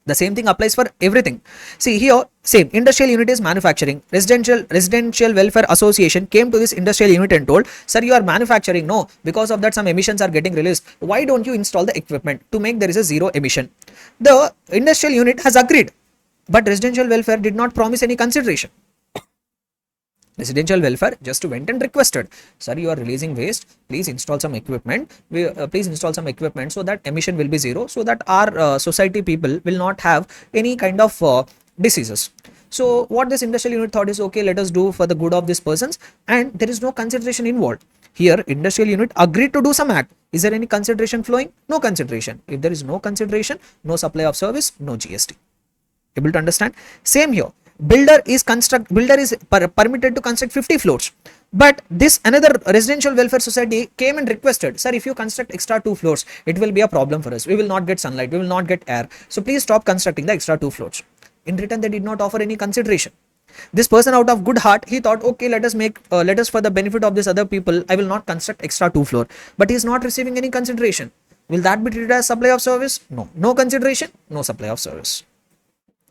The same thing applies for everything. See here, same industrial unit is manufacturing. Residential Welfare Association came to this industrial unit and told, sir, you are manufacturing. No, because of that some emissions are getting released. Why don't you install the equipment to make there is a zero emission? The industrial unit has agreed, but residential welfare did not promise any consideration. Residential welfare just went and requested, sir, you are releasing waste, please install some equipment. Please install some equipment so that emission will be zero, so that our society people will not have any kind of diseases. So what this industrial unit thought is, okay, let us do for the good of these persons, and there is no consideration involved. Here industrial unit agreed to do some act. Is there any consideration flowing? No consideration. If there is no consideration, no supply of service, no GST. Able to understand? Same here. Builder is permitted to construct 50 floors. But this another residential welfare society came and requested, sir, if you construct extra 2 floors, it will be a problem for us. We will not get sunlight, we will not get air. So please stop constructing the extra 2 floors. In return, they did not offer any consideration. This person, out of good heart, he thought, okay, let us for the benefit of this other people, I will not construct extra 2 floor. But he is not receiving any consideration. Will that be treated as supply of service? No. No consideration, no supply of service.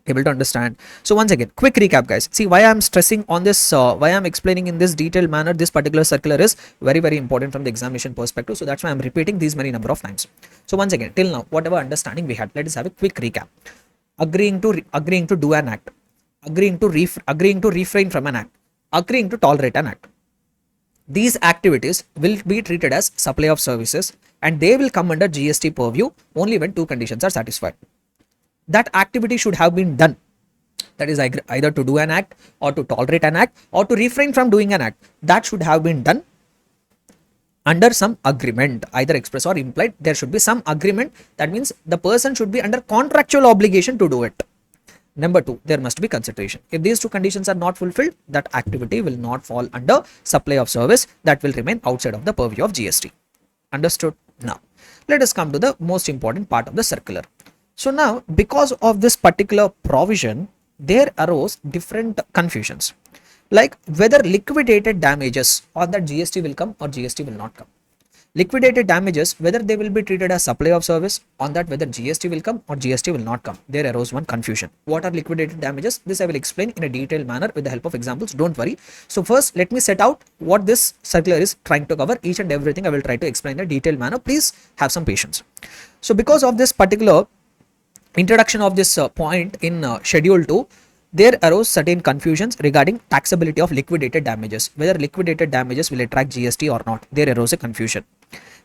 Able to understand? So once again, quick recap, guys. See why I'm stressing on this, why I'm explaining in this detailed manner. This particular circular is very, very important from the examination perspective. So that's why I'm repeating these many number of times. So once again, till now, whatever understanding we had, let us have a quick recap. Agreeing to do an act, agreeing to refrain from an act, agreeing to tolerate an act. These activities will be treated as supply of services, and they will come under GST purview only when 2 conditions are satisfied. That activity should have been done. That is either to do an act, or to tolerate an act, or to refrain from doing an act. That should have been done under some agreement, either express or implied. There should be some agreement. That means the person should be under contractual obligation to do it. Number 2, there must be consideration. If these 2 conditions are not fulfilled, that activity will not fall under supply of service. That will remain outside of the purview of GST. Understood? Now, let us come to the most important part of the circular. So now, because of this particular provision, there arose different confusions, like whether liquidated damages on that GST will come or GST will not come. Liquidated damages, whether they will be treated as supply of service, on that whether GST will come or GST will not come. There arose one confusion. What are liquidated damages? This I will explain in a detailed manner with the help of examples. Don't worry. So first, let me set out what this circular is trying to cover. Each and everything I will try to explain in a detailed manner. Please have some patience. So because of this particular introduction of this point in schedule 2, there arose certain confusions regarding taxability of liquidated damages, whether liquidated damages will attract GST or not. There arose a confusion.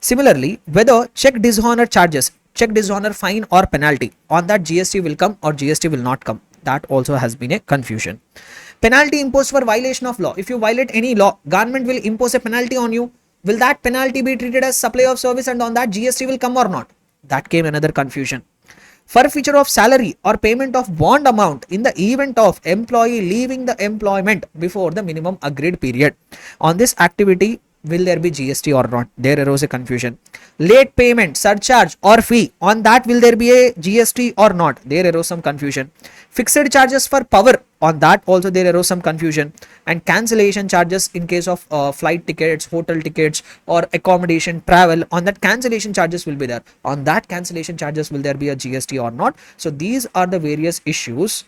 Similarly, whether check dishonor charges, check dishonor fine or penalty, on that GST will come or GST will not come. That also has been a confusion. Penalty imposed for violation of law. If you violate any law, government will impose a penalty on you. Will that penalty be treated as supply of service, and on that GST will come or not? That came another confusion. Forfeiture of salary or payment of bond amount in the event of employee leaving the employment before the minimum agreed period. On this activity, will there be GST or not? There arose a confusion. Late payment, surcharge or fee, on that will there be a GST or not? There arose some confusion. Fixed charges for power, on that also there arose some confusion. And cancellation charges in case of flight tickets, hotel tickets or accommodation, travel, on that cancellation charges will be there. On that cancellation charges will there be a GST or not? So these are the various issues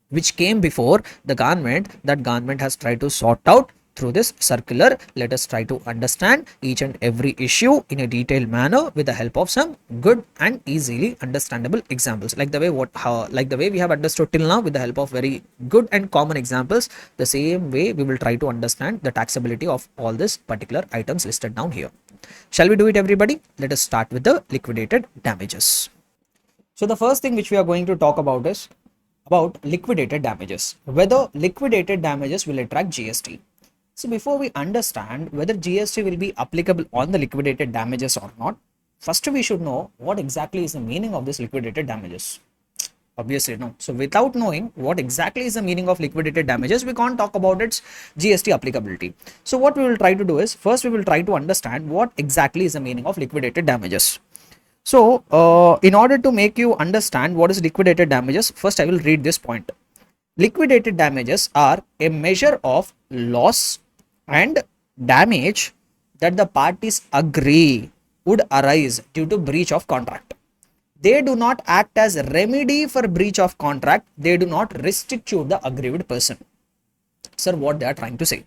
which came before the government, that government has tried to sort out through this circular. Let us try to understand each and every issue in a detailed manner with the help of some good and easily understandable examples, like the way we have understood till now with the help of very good and common examples. The same way we will try to understand the taxability of all these particular items listed down here. Shall we do it, everybody? Let us start with the liquidated damages. So the first thing which we are going to talk about is about liquidated damages, whether liquidated damages will attract GST. So before we understand whether GST will be applicable on the liquidated damages or not, first we should know what exactly is the meaning of this liquidated damages. Obviously no. So without knowing what exactly is the meaning of liquidated damages, we can't talk about its GST applicability. So what we will try to do is, first we will try to understand what exactly is the meaning of liquidated damages. So in order to make you understand what is liquidated damages, first I will read this point. Liquidated damages are a measure of loss and damage that the parties agree would arise due to breach of contract. They do not act as a remedy for breach of contract. They do not restitute the aggrieved person. Sir, what they are trying to say?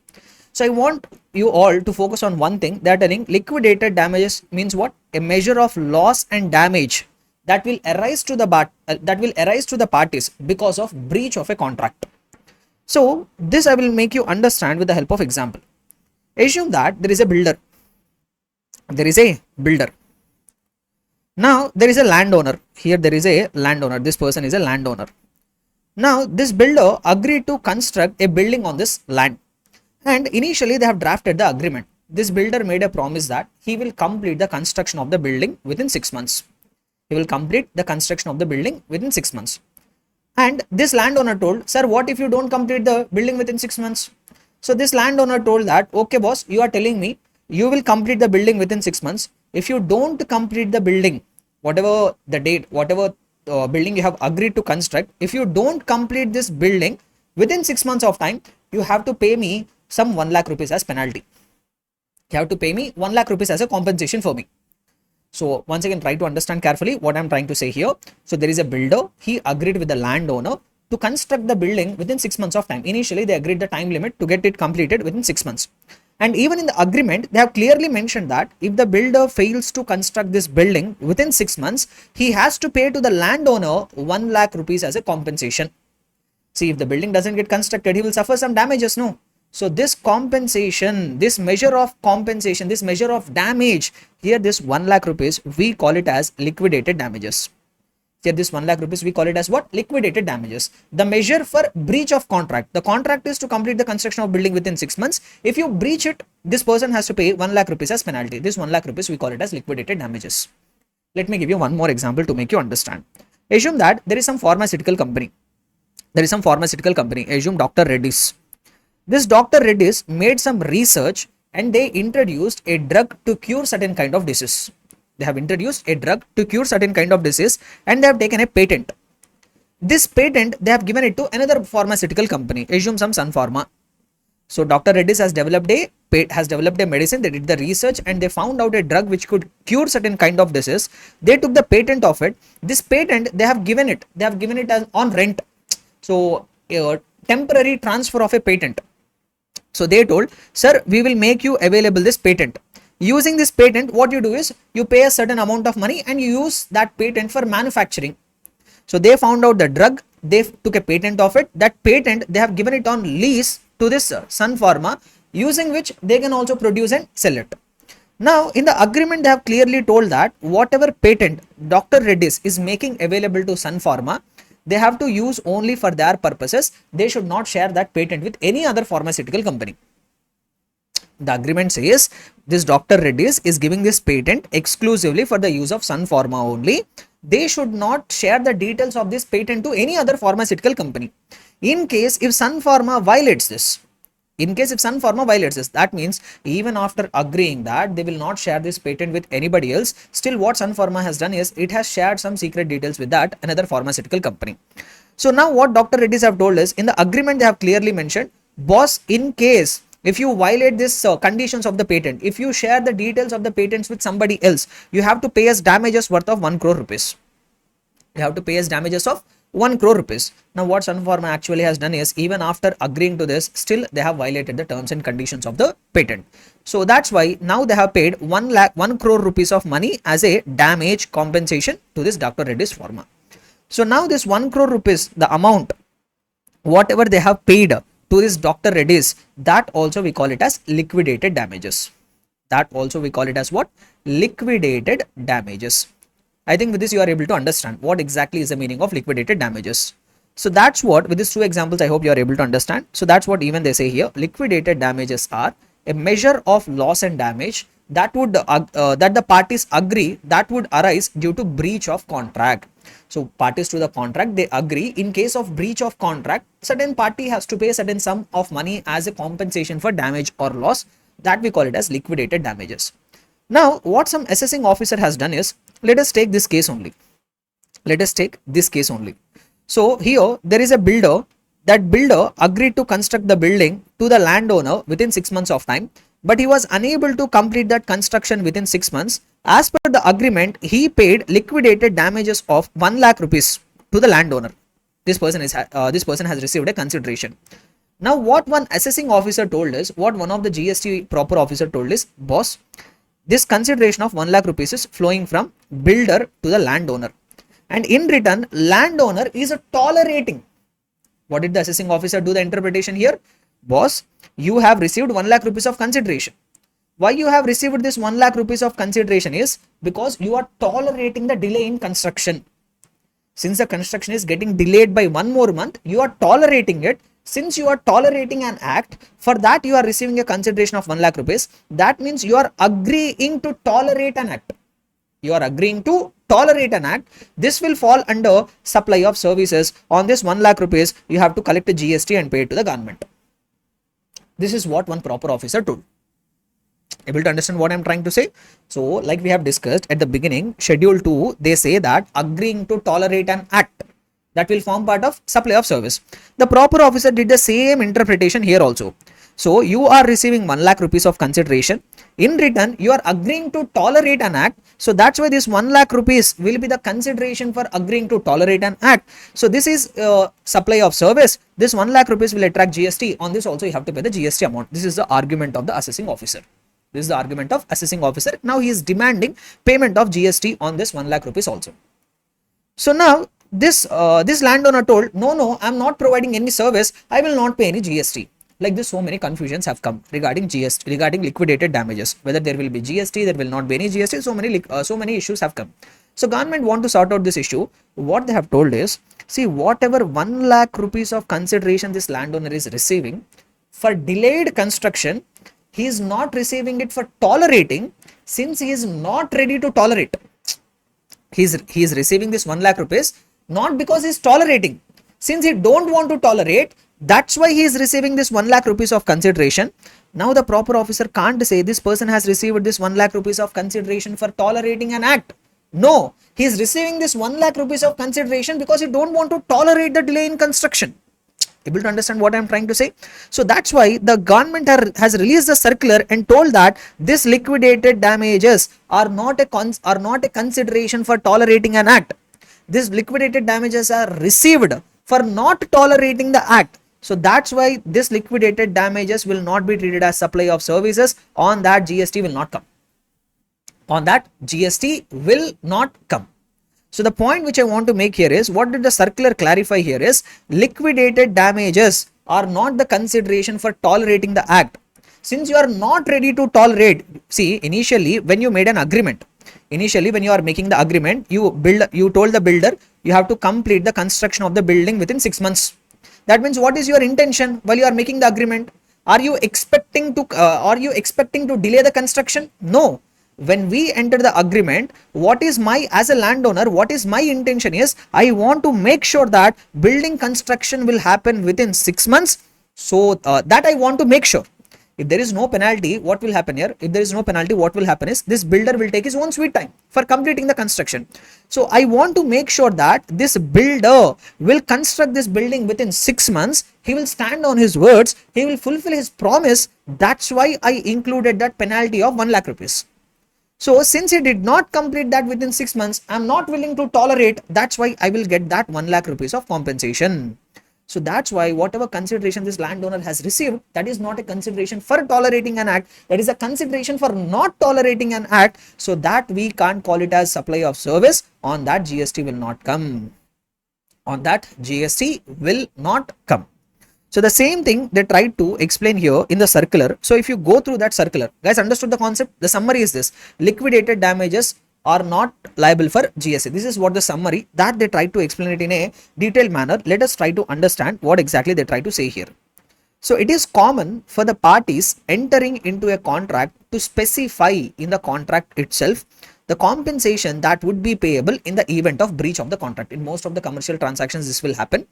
So I want you all to focus on one thing. They are telling liquidated damages means what? A measure of loss and damage that will arise to the parties because of breach of a contract. So this I will make you understand with the help of example. Assume that there is a builder. Now there is a landowner. Here there is a landowner. This person is a landowner. Now this builder agreed to construct a building on this land. And initially they have drafted the agreement. This builder made a promise that he will complete the construction of the building within 6 months. He will complete the construction of the building within 6 months. And this landowner told, sir, what if you don't complete the building within 6 months? So this landowner told that, okay boss, you are telling me you will complete the building within 6 months. If you don't complete the building, whatever the date, whatever building you have agreed to construct, if you don't complete this building within 6 months of time, you have to pay me some 1 lakh rupees as penalty. You have to pay me 1 lakh rupees as a compensation for me. So once again, try to understand carefully what I'm trying to say here. So there is a builder, he agreed with the landowner to construct the building within 6 months of time. Initially, they agreed the time limit to get it completed within 6 months. And even in the agreement, they have clearly mentioned that if the builder fails to construct this building within 6 months, he has to pay to the landowner 1 lakh rupees as a compensation. See, if the building doesn't get constructed, he will suffer some damages, no? So this compensation, this measure of compensation, this measure of damage, here this 1 lakh rupees, we call it as liquidated damages. Here this 1 lakh rupees, we call it as what? Liquidated damages. The measure for breach of contract. The contract is to complete the construction of building within 6 months. If you breach it, this person has to pay 1 lakh rupees as penalty. This 1 lakh rupees, we call it as liquidated damages. Let me give you one more example to make you understand. Assume that there is some pharmaceutical company. Assume Dr. Reddy's. This Dr. Reddy's made some research and they introduced a drug to cure certain kind of disease. They have introduced a drug to cure certain kind of disease and they have taken a patent. This patent, they have given it to another pharmaceutical company. Assume some Sun Pharma. So Dr. Reddy's has developed a medicine. They did the research and they found out a drug which could cure certain kind of disease. They took the patent of it. This patent, they have given it as on rent. So temporary transfer of a patent. So they told, sir, we will make you available this patent. Using this patent, what you do is you pay a certain amount of money and you use that patent for manufacturing. So they found out the drug, they took a patent of it. That patent, they have given it on lease to this Sun Pharma, using which they can also produce and sell it. Now, in the agreement, they have clearly told that whatever patent Dr. Reddy's is making available to Sun Pharma, they have to use only for their purposes. They should not share that patent with any other pharmaceutical company. The agreement says this Dr. Reddy's is giving this patent exclusively for the use of Sun Pharma only. They should not share the details of this patent to any other pharmaceutical company. In case if Sun Pharma violates this, that means even after agreeing that they will not share this patent with anybody else, still what Sun Pharma has done is it has shared some secret details with that another pharmaceutical company. So now what Dr. Reddy's have told is, in the agreement they have clearly mentioned, boss, in case if you violate this conditions of the patent, if you share the details of the patents with somebody else, you have to pay us damages worth of 1 crore rupees. You have to pay us damages of 1 crore rupees. Now what Sun Pharma actually has done is, even after agreeing to this, still they have violated the terms and conditions of the patent. So that's why now they have paid 1 crore rupees of money as a damage compensation to this Dr. Reddy's Pharma. So now this 1 crore rupees, the amount, whatever they have paid to this Dr. Reddy's, that also we call it as liquidated damages. That also we call it as what? Liquidated damages. I think with this you are able to understand what exactly is the meaning of liquidated damages. So that's what, with these two examples, I hope you are able to understand. So that's what even they say here. Liquidated damages are a measure of loss and damage that would that the parties agree that would arise due to breach of contract. So parties to the contract, they agree in case of breach of contract, certain party has to pay a certain sum of money as a compensation for damage or loss. That we call it as liquidated damages. Now what some assessing officer has done is, let us take this case only. So here there is a builder. That builder agreed to construct the building to the landowner within 6 months of time, but he was unable to complete that construction within 6 months. As per the agreement, he paid liquidated damages of 1 lakh rupees to the landowner. This person has received a consideration. Now what one assessing officer told is, what one of the GST proper officer told is, boss, this consideration of 1 lakh rupees is flowing from builder to the landowner, and in return landowner is tolerating. What did the assessing officer do the interpretation here? Boss, you have received 1 lakh rupees of consideration. Why you have received this 1 lakh rupees of consideration is because you are tolerating the delay in construction. Since the construction is getting delayed by 1 more month, you are tolerating it. Since you are tolerating an act, for that you are receiving a consideration of 1 lakh rupees. That means you are agreeing to tolerate an act. This will fall under supply of services. On this 1 lakh rupees, you have to collect the GST and pay it to the government. This is what one proper officer told. Able to understand what I'm trying to say? So like we have discussed at the beginning, schedule 2, they say that agreeing to tolerate an act that will form part of supply of service. The proper officer did the same interpretation here also. So you are receiving 1 lakh rupees of consideration. In return, you are agreeing to tolerate an act. So that's why this 1 lakh rupees will be the consideration for agreeing to tolerate an act. So this is supply of service. This 1 lakh rupees will attract GST. On this also you have to pay the GST amount. This is the argument of the assessing officer. This is the argument of assessing officer. Now he is demanding payment of GST on this 1 lakh rupees also. So now this landowner told, no, I'm not providing any service. I will not pay any GST. Like this, so many confusions have come regarding GST, regarding liquidated damages. Whether there will be GST, there will not be any GST. So many issues have come. So government want to sort out this issue. What they have told is, see, whatever 1 lakh rupees of consideration this landowner is receiving for delayed construction, he is not receiving it for tolerating, since he is not ready to tolerate. He is receiving this 1 lakh rupees not because he is tolerating. Since he don't want to tolerate, that's why he is receiving this 1 lakh rupees of consideration. Now the proper officer can't say this person has received this 1 lakh rupees of consideration for tolerating an act. No, he is receiving this 1 lakh rupees of consideration because he don't want to tolerate the delay in construction. Able to understand what I'm trying to say? So that's why the government has released a circular and told that this liquidated damages are not a consideration for tolerating an act. These liquidated damages are received for not tolerating the act. So that's why this liquidated damages will not be treated as supply of services. On that, GST will not come. On that, GST will not come. So the point which I want to make here is, what did the circular clarify here is, liquidated damages are not the consideration for tolerating the act. Since you are not ready to tolerate, see, initially when you made an agreement, initially when you are making the agreement, you told the builder you have to complete the construction of the building within 6 months. That means what is your intention while you are making the agreement? Are you expecting to delay the construction? No. When we enter the agreement, as a landowner, what is my intention is, I want to make sure that building construction will happen within 6 months. So that I want to make sure. If there is no penalty, what will happen here? If there is no penalty, what will happen is, this builder will take his own sweet time for completing the construction. So I want to make sure that this builder will construct this building within 6 months. He will stand on his words. He will fulfill his promise. That's why I included that penalty of 1 lakh rupees. So since he did not complete that within 6 months, I'm not willing to tolerate. That's why I will get that 1 lakh rupees of compensation. So that's why whatever consideration this landowner has received, that is not a consideration for tolerating an act. That is a consideration for not tolerating an act. So that we can't call it as supply of service. On that, GST will not come. On that, GST will not come. So the same thing they tried to explain here in the circular. So if you go through that circular, guys, understood the concept? The summary is this: liquidated damages are not liable for GST. This is what the summary that they tried to explain it in a detailed manner. Let us try to understand what exactly they try to say here. So it is common for the parties entering into a contract to specify in the contract itself the compensation that would be payable in the event of breach of the contract. In most of the commercial transactions, this will happen.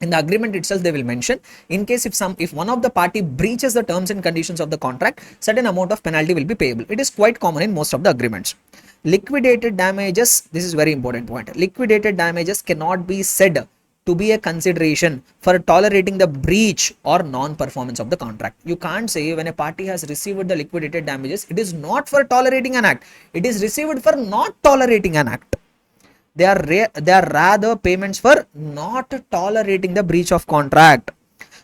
In the agreement itself, they will mention, in case if one of the party breaches the terms and conditions of the contract, certain amount of penalty will be payable. It is quite common in most of the agreements. Liquidated damages, this is very important point. Liquidated damages cannot be said to be a consideration for tolerating the breach or non-performance of the contract. You can't say when a party has received the liquidated damages, it is not for tolerating an act. It is received for not tolerating an act. They are rather payments for not tolerating the breach of contract.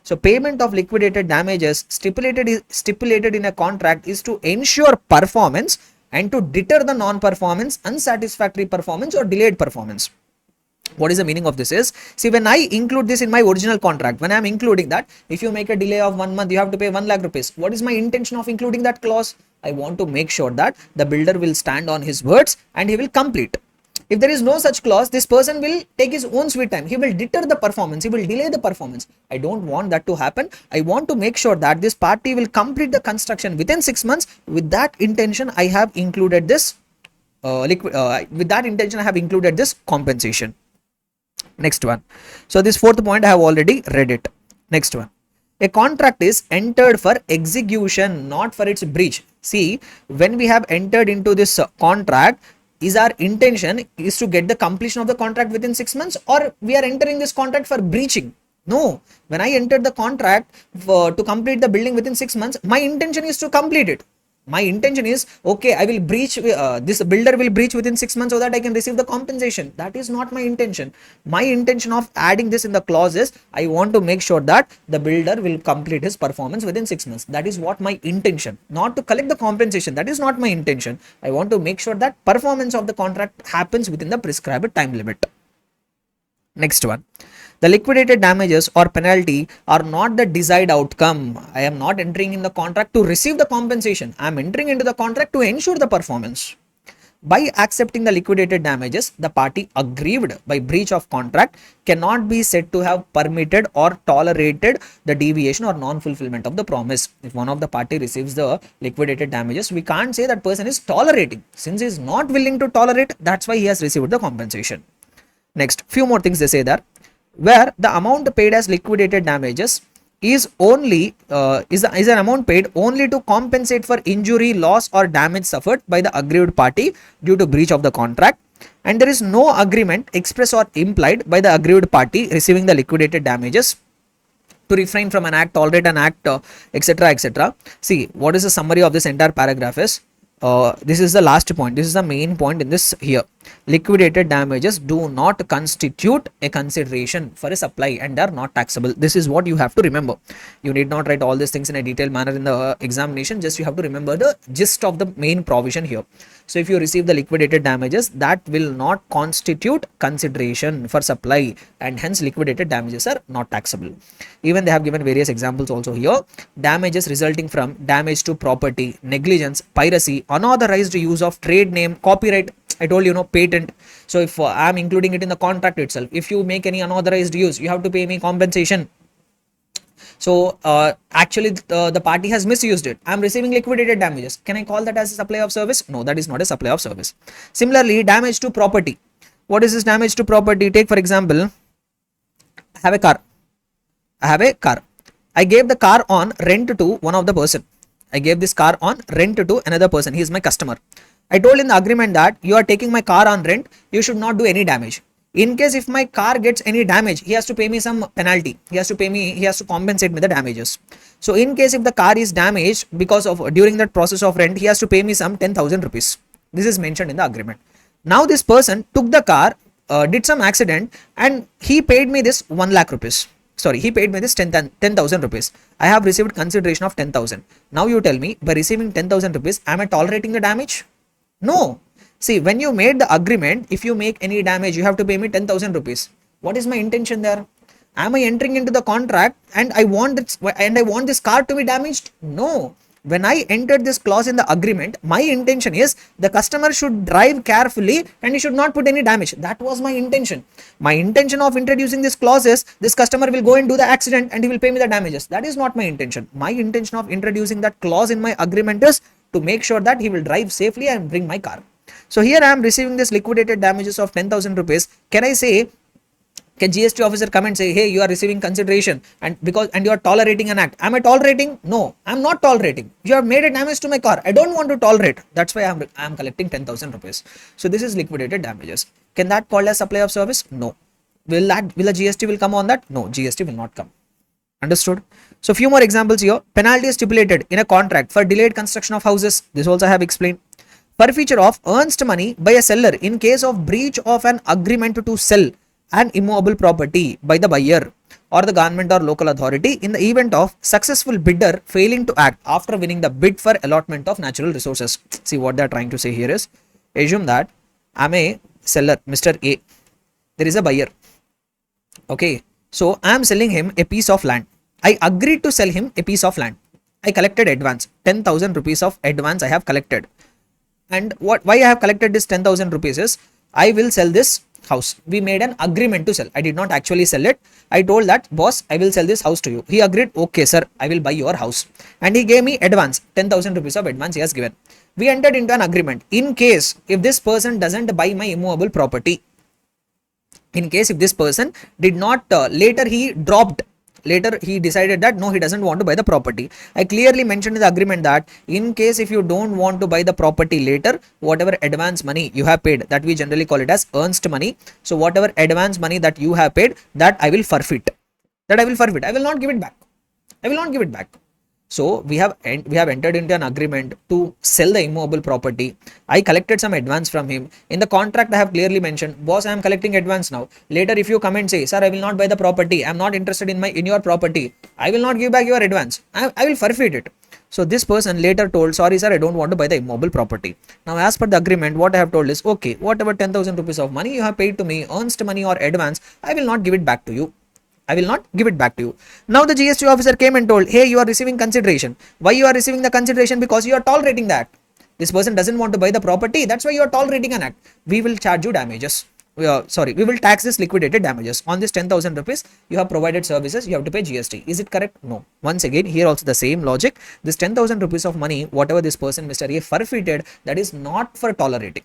So payment of liquidated damages stipulated in a contract is to ensure performance and to deter the non-performance, unsatisfactory performance or delayed performance. What is the meaning of this is, see, when I include this in my original contract, when I am including that, if you make a delay of 1 month, you have to pay 1 lakh rupees. What is my intention of including that clause? I want to make sure that the builder will stand on his words and he will complete. If there is no such clause, this person will take his own sweet time. He will deter the performance. He will delay the performance. I don't want that to happen. I want to make sure that this party will complete the construction within 6 months. With that intention, I have included this compensation. Next one. So this fourth point, I have already read it. Next one. A contract is entered for execution, not for its breach. See, when we have entered into this contract, is our intention is to get the completion of the contract within 6 months, or we are entering this contract for breaching? No, when I entered the contract to complete the building within 6 months, my intention is to complete it. My intention is, okay, I will breach, this builder will breach within 6 months so that I can receive the compensation. That is not my intention. My intention of adding this in the clause is, I want to make sure that the builder will complete his performance within 6 months. That is what my intention, not to collect the compensation. That is not my intention. I want to make sure that performance of the contract happens within the prescribed time limit. Next one. The liquidated damages or penalty are not the desired outcome. I am not entering in the contract to receive the compensation. I am entering into the contract to ensure the performance. By accepting the liquidated damages, the party aggrieved by breach of contract cannot be said to have permitted or tolerated the deviation or non-fulfillment of the promise. If one of the party receives the liquidated damages, we can't say that person is tolerating. Since he is not willing to tolerate, that's why he has received the compensation. Next, few more things they say there, where the amount paid as liquidated damages is only is an amount paid only to compensate for injury, loss or damage suffered by the aggrieved party due to breach of the contract, and there is no agreement express or implied by the aggrieved party receiving the liquidated damages to refrain from an act, tolerate an act, etc., etc. See, what is the summary of this entire paragraph is, this is the last point. This is the main point in this here. Liquidated damages do not constitute a consideration for a supply and are not taxable. This is what you have to remember. You need not write all these things in a detailed manner in the examination. Just you have to remember the gist of the main provision here. So if you receive the liquidated damages, that will not constitute consideration for supply, and hence liquidated damages are not taxable. Even they have given various examples also here. Damages resulting from damage to property, negligence, piracy, unauthorized use of trade name, copyright, I told you, patent. So if I am including it in the contract itself, if you make any unauthorized use, you have to pay me compensation. So actually the party has misused it. I am receiving liquidated damages. Can I call that as a supply of service? No, that is not a supply of service. Similarly, damage to property. What is this damage to property? Take for example, I have a car. I gave the car on rent to one of the person. I gave this car on rent to another person. He is my customer. I told in the agreement that you are taking my car on rent, you should not do any damage. In case if my car gets any damage, he has to pay me some penalty. He has to compensate me the damages. So in case if the car is damaged because of during that process of rent, he has to pay me some 10,000 rupees. This is mentioned in the agreement. Now this person took the car, did some accident, and he paid me this 1 lakh rupees. Sorry, he paid me this 10,000 rupees. I have received consideration of 10,000. Now you tell me, by receiving 10,000 rupees, am I tolerating the damage? No. See, when you made the agreement, if you make any damage, you have to pay me 10,000 rupees. What is my intention there? Am I entering into the contract and I want this car to be damaged? No. When I entered this clause in the agreement, my intention is the customer should drive carefully and he should not put any damage. That was my intention. My intention of introducing this clause is this customer will go and do the accident and he will pay me the damages. That is not my intention. My intention of introducing that clause in my agreement is to make sure that he will drive safely and bring my car. So here I am receiving this liquidated damages of 10,000 rupees. Can GST officer come and say, hey, you are receiving consideration and you are tolerating an act? Am I tolerating? No, I'm not tolerating. You have made a damage to my car. I don't want to tolerate. That's why I am collecting 10,000 rupees. So this is liquidated damages. Can that called as supply of service? No. Will a GST will come on that? No, GST will not come. Understood? So few more examples here. Penalty is stipulated in a contract for delayed construction of houses. This also I have explained. Forfeiture of earned money by a seller in case of breach of an agreement to sell an immovable property by the buyer or the government or local authority in the event of successful bidder failing to act after winning the bid for allotment of natural resources. See, what they are trying to say here is, assume that I am a seller, Mr. A. There is a buyer. Okay. So I am selling him a piece of land. I agreed to sell him a piece of land. I collected advance. 10,000 rupees of advance I have collected. And why I have collected this 10,000 rupees is, I will sell this house. We made an agreement to sell. I did not actually sell it. I told that, boss, I will sell this house to you. He agreed, okay, sir, I will buy your house. And he gave me advance, 10,000 rupees of advance he has given. We entered into an agreement. In case if this person doesn't buy my immovable property, in case if this person did not, later he dropped Later he decided that no, he doesn't want to buy the property. I clearly mentioned in the agreement that in case if you don't want to buy the property later, whatever advance money you have paid, that we generally call it as earned money. So whatever advance money that you have paid, that I will forfeit. I will not give it back. I will not give it back. So we have entered into an agreement to sell the immovable property. I collected some advance from him. In the contract, I have clearly mentioned, boss, I am collecting advance now. Later, if you come and say, sir, I will not buy the property. I am not interested in your property. I will not give back your advance. I will forfeit it. So this person later told, sorry sir, I don't want to buy the immobile property. Now as per the agreement, what I have told is, okay, whatever 10,000 rupees of money you have paid to me, earned money or advance, I will not give it back to you. I will not give it back to you. Now the GST officer came and told, hey, you are receiving consideration. Why you are receiving the consideration? Because you are tolerating the act. This person doesn't want to buy the property. That's why you are tolerating an act. We will charge you damages. We will tax this liquidated damages. On this 10,000 rupees, you have provided services, you have to pay GST. Is it correct? No. Once again, here also the same logic. This 10,000 rupees of money, whatever this person, Mr. A, forfeited, that is not for tolerating.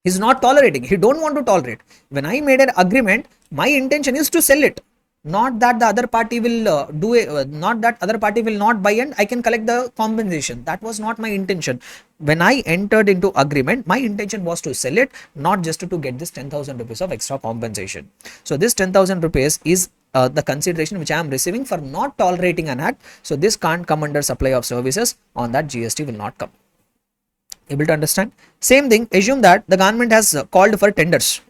He's not tolerating. He don't want to tolerate. When I made an agreement, my intention is to sell it. Not that the other party will not that other party will not buy and I can collect the compensation. That was not my intention. When I entered into agreement, my intention was to sell it, not just to get this 10,000 rupees of extra compensation. So this 10,000 rupees is the consideration which I am receiving for not tolerating an act. So this can't come under supply of services. On that, GST will not come. Able to understand? Same thing, assume that the government has called for tenders.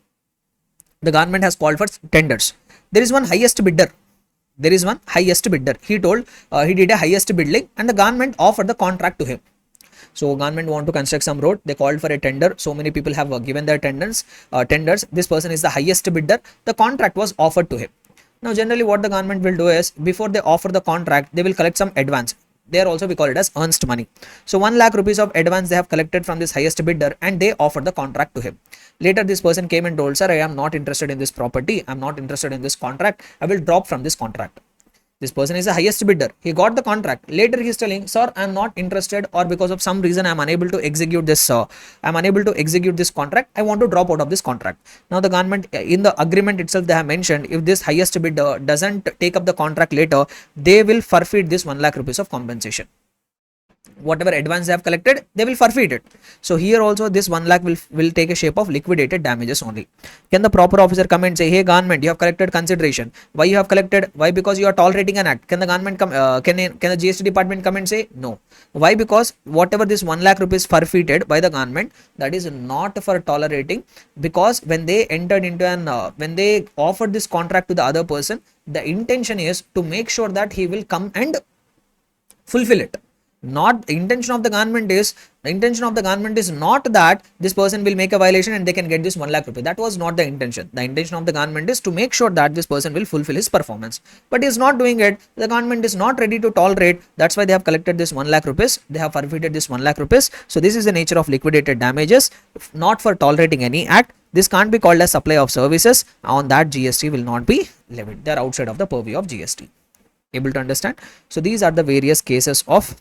The government has called for tenders. There is one highest bidder. He told he did a highest bidding and the government offered the contract to him. So government want to construct some road. They called for a tender. So many people have given their tenders. This person is the highest bidder. The contract was offered to him. Now generally what the government will do is, before they offer the contract, they will collect some advance. There also we call it as earned money. So 1 lakh rupees of advance they have collected from this highest bidder and they offered the contract to him. Later this person came and told, sir, I am not interested in this property. I am not interested in this contract. I will drop from this contract. This person is the highest bidder. He got the contract. Later he is telling, sir, I am not interested, or because of some reason I am unable to execute this. Contract. I want to drop out of this contract. Now the government in the agreement itself they have mentioned, if this highest bidder doesn't take up the contract later, they will forfeit this 1 lakh rupees of compensation. Whatever advance they have collected, they will forfeit it. So here also this 1 lakh will take a shape of liquidated damages only. Can the proper officer come and say, hey government, you have collected consideration. Why you have collected? Why? Because you are tolerating an act. Can the government come? Can the GST department come and say no? Why? Because whatever this 1 lakh rupees forfeited by the government, that is not for tolerating. Because when they entered into when they offered this contract to the other person, the intention is to make sure that he will come and fulfill it. Not the intention of the government is not that this person will make a violation and they can get this 1 lakh rupees. That was not the intention. The intention of the government is to make sure that this person will fulfill his performance, but he is not doing it. The government is not ready to tolerate. That's why they have collected this 1 lakh rupees. They have forfeited this 1 lakh rupees. So this is the nature of liquidated damages, not for tolerating any act. This can't be called as supply of services. On that, GST will not be levied. They are outside of the purview of GST. Able to understand? So these are the various cases of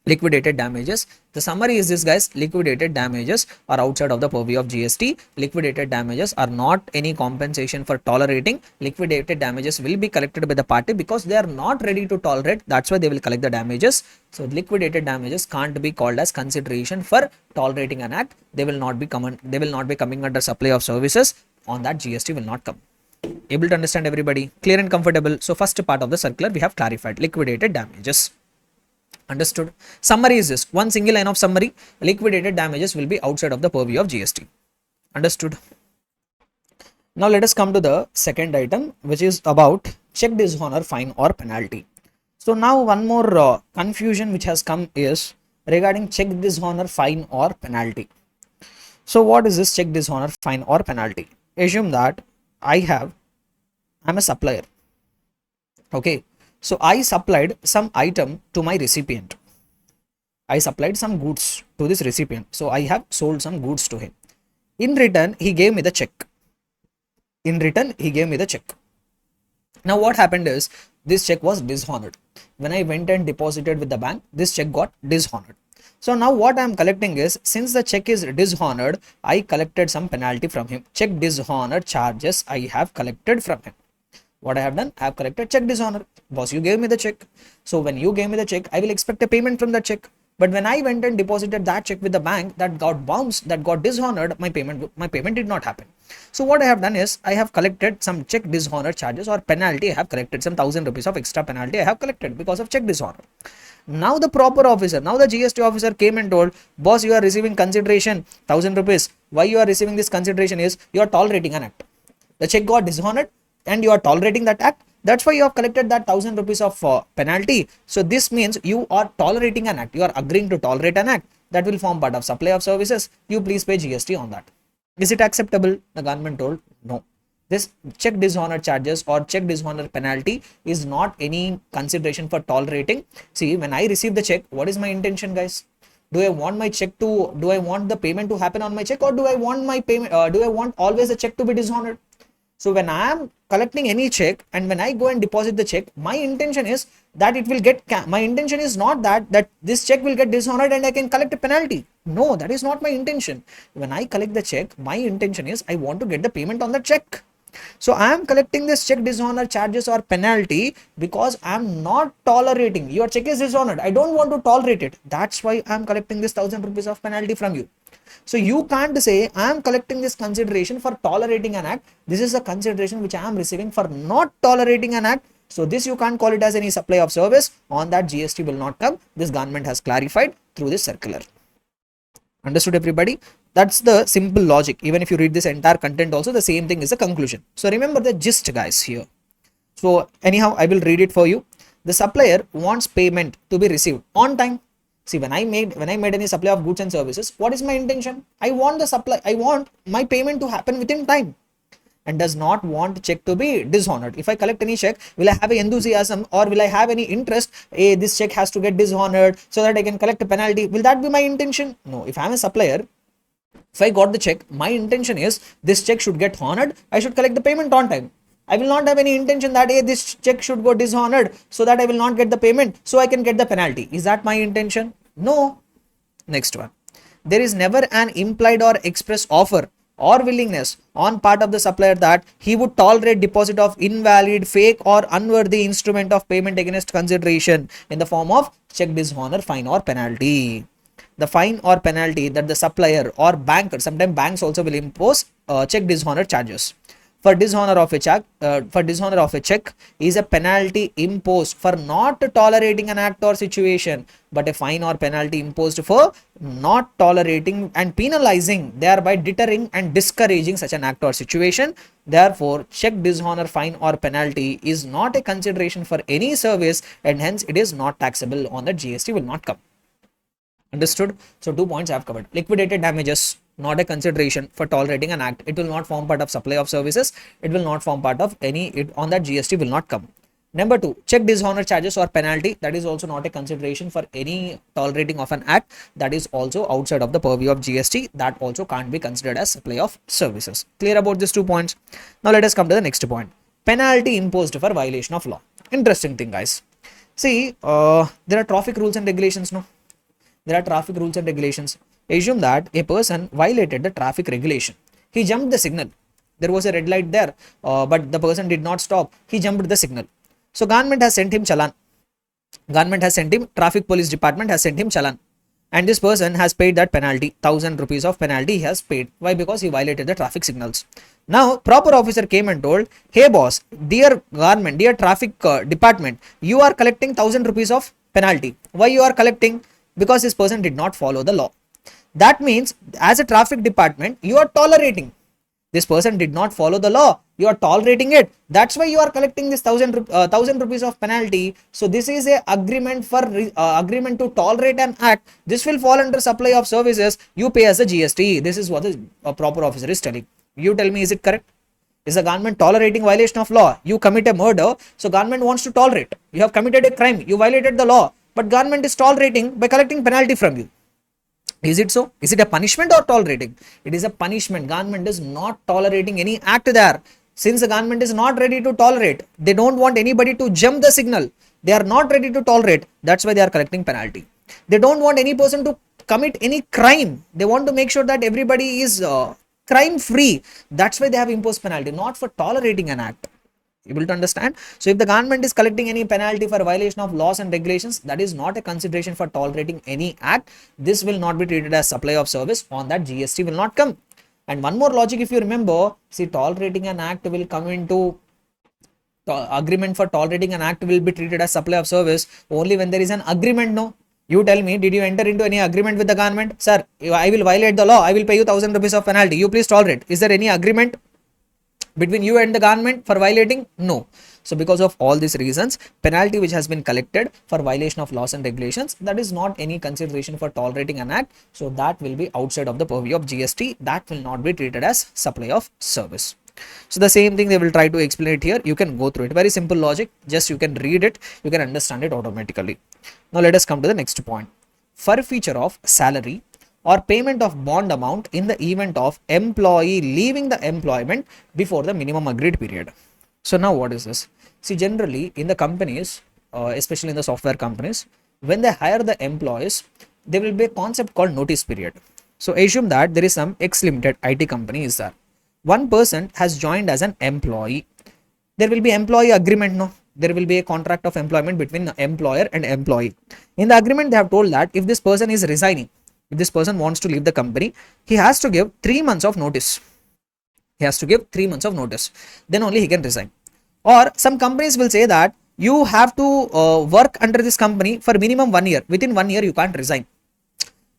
liquidated damages. The summary is this, guys. Liquidated damages are outside of the purview of GST. Liquidated damages are not any compensation for tolerating. Liquidated damages will be collected by the party because they are not ready to tolerate. That's why they will collect the damages. So liquidated damages can't be called as consideration for tolerating an act. They will not be coming under supply of services. On that, GST will not come. Able to understand, everybody? Clear and comfortable? So first part of the circular we have clarified. Liquidated damages. Understood? Summary is this. One single line of summary. Liquidated damages will be outside of the purview of GST. Understood? Now let us come to the second item, which is about check dishonor, fine or penalty. So now one more confusion which has come is regarding check dishonor, fine or penalty. So what is this check dishonor, fine or penalty? Assume that I'm a supplier. Okay. So I supplied some item to my recipient. I supplied some goods to this recipient. So I have sold some goods to him. In return, he gave me the check. Now what happened is, this check was dishonored. When I went and deposited with the bank, this check got dishonored. So now what I am collecting is, since the check is dishonored, I collected some penalty from him. Check dishonor charges I have collected from him. What I have done, I have collected check dishonor. Boss, you gave me the check. So when you gave me the check, I will expect a payment from that check. But when I went and deposited that check with the bank, that got bounced, that got dishonored, my payment did not happen. So what I have done is, I have collected some check dishonor charges or penalty. I have collected some 1000 rupees of extra penalty I have collected because of check dishonor. Now the proper officer, now the GST officer came and told, boss, you are receiving consideration 1000 rupees. Why you are receiving this consideration is, you are tolerating an act. The check got dishonored and you are tolerating that act. That's why you have collected that 1000 rupees of penalty. So this means you are tolerating an act. You are agreeing to tolerate an act that will form part of supply of services. You please pay GST on that. Is it acceptable? The government told no. This check dishonor charges or check dishonor penalty is not any consideration for tolerating. See, when I receive the check, what is my intention, guys? Do I want the payment to happen on my check, or do I want my payment? Do I want always the check to be dishonored? So when I am collecting any check and when I go and deposit the check, my intention is that it will get, my intention is not that this check will get dishonored and I can collect a penalty. No, that is not my intention. When I collect the check, my intention is I want to get the payment on the check. So I am collecting this check dishonor charges or penalty because I am not tolerating. Your check is dishonored. I don't want to tolerate it. That's why I am collecting this 1000 rupees of penalty from you. So you can't say I am collecting this consideration for tolerating an act. This is a consideration which I am receiving for not tolerating an act. So this you can't call it as any supply of service. On that, GST will not come. This government has clarified through this circular. Understood, everybody? That's the simple logic. Even if you read this entire content also, the same thing is the conclusion. So remember the gist, guys, here. So anyhow, I will read it for you. The supplier wants payment to be received on time. See, when I made any supply of goods and services, what is my intention? I want my payment to happen within time, and does not want check to be dishonored. If I collect any check, will I have an enthusiasm or will I have any interest? Hey, this check has to get dishonored so that I can collect a penalty. Will that be my intention? No. If I am a supplier, if I got the check, my intention is this check should get honored. I should collect the payment on time. I will not have any intention that, hey, this check should go dishonored so that I will not get the payment so I can get the penalty. Is that my intention? No. Next one. There is never an implied or express offer or willingness on part of the supplier that he would tolerate deposit of invalid, fake or unworthy instrument of payment against consideration in the form of check dishonor, fine or penalty. The fine or penalty that the supplier or banker, sometimes banks also will impose check dishonor charges. For dishonor of a check is a penalty imposed for not tolerating an act or situation, but a fine or penalty imposed for not tolerating and penalizing, thereby deterring and discouraging such an act or situation. Therefore, check dishonor, fine or penalty is not a consideration for any service, and hence it is not taxable on the GST, will not come. Understood? So 2 points I have covered. Liquidated damages, not a consideration for tolerating an act. It will not form part of supply of services. It will not form part of any, on that GST will not come. Number 2, check dishonor charges or penalty. That is also not a consideration for any tolerating of an act. That is also outside of the purview of GST. That also can't be considered as supply of services. Clear about these 2 points? Now let us come to the next point. Penalty imposed for violation of law. Interesting thing, guys. See, there are traffic rules and regulations, no? There are traffic rules and regulations. Assume that a person violated the traffic regulation. He jumped the signal. There was a red light there, but the person did not stop. He jumped the signal. So government has sent him challan. Traffic police department has sent him challan. And this person has paid that penalty, 1000 rupees of penalty he has paid. Why? Because he violated the traffic signals. Now, proper officer came and told, hey boss, dear government, dear traffic department, you are collecting 1000 rupees of penalty. Why you are collecting? Because this person did not follow the law. That means as a traffic department, you are tolerating. This person did not follow the law. You are tolerating it. That's why you are collecting this 1000 rupees of penalty. So this is a agreement for agreement to tolerate an act. This will fall under supply of services. You pay as a GST. This is what the proper officer is telling. You tell me, is it correct? Is the government tolerating violation of law? You commit a murder, so government wants to tolerate. You have committed a crime. You violated the law. But government is tolerating by collecting penalty from you. Is it so? Is it a punishment or tolerating? It is a punishment. Government is not tolerating any act there. Since the government is not ready to tolerate, they don't want anybody to jump the signal. They are not ready to tolerate. That's why they are collecting penalty. They don't want any person to commit any crime. They want to make sure that everybody is crime free. That's why they have imposed penalty, not for tolerating an act. Able to understand? So if the government is collecting any penalty for violation of laws and regulations, that is not a consideration for tolerating any act. This will not be treated as supply of service. On that, GST will not come. And one more logic, if you remember, see, tolerating an act will come into agreement for tolerating an act will be treated as supply of service only when there is an agreement. No, you tell me, did you enter into any agreement with the government? Sir, I will violate the law, I will pay you 1000 rupees of penalty, you please tolerate. Is there any agreement between you and the government for violating? No. So because of all these reasons, penalty which has been collected for violation of laws and regulations, that is not any consideration for tolerating an act. So that will be outside of the purview of GST. That will not be treated as supply of service. So the same thing they will try to explain it here. You can go through it. Very simple logic. Just you can read it. You can understand it automatically. Now let us come to the next point. Forfeiture of salary or payment of bond amount in the event of employee leaving the employment before the minimum agreed period. So now what is this? See, generally in the companies, especially in the software companies, when they hire the employees, there will be a concept called notice period. So assume that there is some X Limited IT company is there. One person has joined as an employee. There will be employee agreement, no? There will be a contract of employment between the employer and employee. In the agreement, they have told that if this person is resigning, if this person wants to leave the company, he has to give 3 months of notice. He has to give 3 months of notice. Then only he can resign. Or some companies will say that you have to work under this company for minimum 1 year. Within 1 year, you can't resign.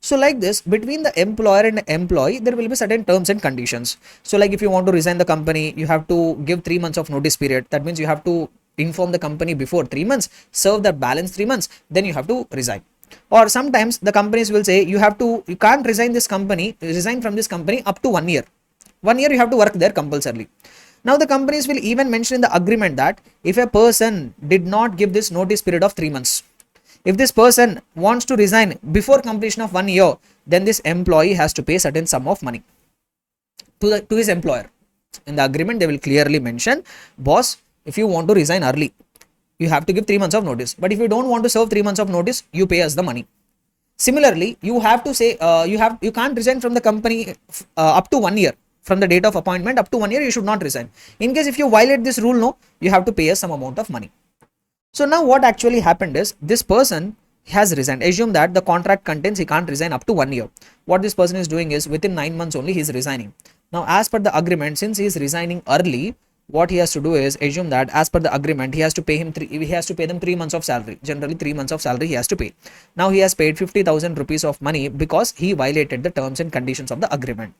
So like this, between the employer and the employee, there will be certain terms and conditions. So like if you want to resign the company, you have to give 3 months of notice period. That means you have to inform the company before 3 months, serve the balance 3 months, then you have to resign. Or sometimes the companies will say you can't resign from this company up to 1 year. 1 year you have to work there compulsorily. Now the companies will even mention in the agreement that if a person did not give this notice period of 3 months, if this person wants to resign before completion of 1 year, then this employee has to pay certain sum of money to his employer. In the agreement, they will clearly mention, boss, if you want to resign early, you have to give 3 months of notice. But if you don't want to serve 3 months of notice, you pay us the money. Similarly, you have to say you can't resign from the company up to 1 year. From the date of appointment up to 1 year, you should not resign. In case if you violate this rule, no, you have to pay us some amount of money. So now what actually happened is this person has resigned. Assume that the contract contains he can't resign up to 1 year. What this person is doing is within 9 months only he is resigning. Now as per the agreement, since he is resigning early, what he has to do is assume that as per the agreement he has to pay them 3 months of salary. Generally 3 months of salary he has to pay. Now he has paid 50,000 rupees of money because he violated the terms and conditions of the agreement.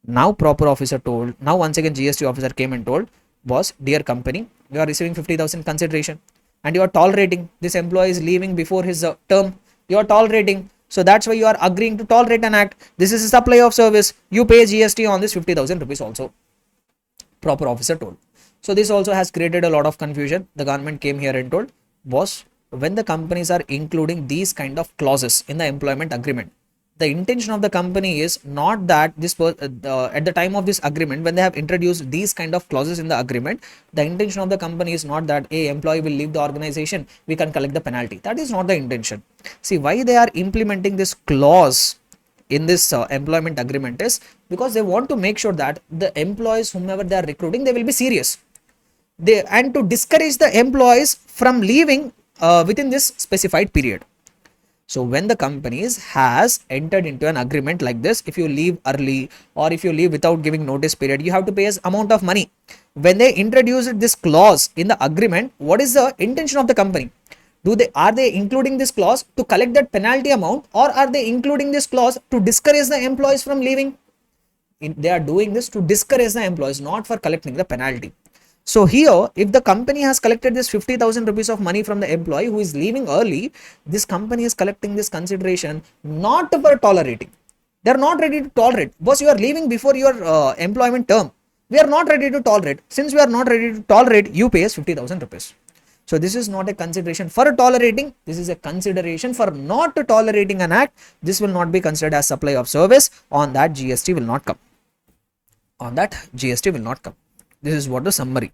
Now proper officer told, now once again GST officer came and told, boss, dear company, you are receiving 50,000 consideration and you are tolerating. This employee is leaving before his term. You are tolerating. So that's why you are agreeing to tolerate an act. This is a supply of service. You pay GST on this 50,000 rupees also. Proper officer told. So this also has created a lot of confusion. The government came here and told, boss, when the companies are including these kind of clauses in the employment agreement, the intention of the company is not that at the time of this agreement, when they have introduced these kind of clauses in the agreement, the intention of the company is not that a employee will leave the organization, we can collect the penalty. That is not the intention. See, why they are implementing this clause in this employment agreement is because they want to make sure that the employees, whomever they are recruiting, they will be serious. And to discourage the employees from leaving within this specified period. So when the companies has entered into an agreement like this, if you leave early or if you leave without giving notice period, you have to pay us amount of money. When they introduced this clause in the agreement, what is the intention of the company? Are they including this clause to collect that penalty amount, or are they including this clause to discourage the employees from leaving? They are doing this to discourage the employees, not for collecting the penalty. So here, if the company has collected this 50,000 rupees of money from the employee who is leaving early, this company is collecting this consideration not for tolerating. They are not ready to tolerate. Boss, you are leaving before your employment term. We are not ready to tolerate. Since we are not ready to tolerate, you pay us 50,000 rupees. So this is not a consideration for tolerating. This is a consideration for not tolerating an act. This will not be considered as supply of service. On that, GST will not come. On that, GST will not come. This is what the summary.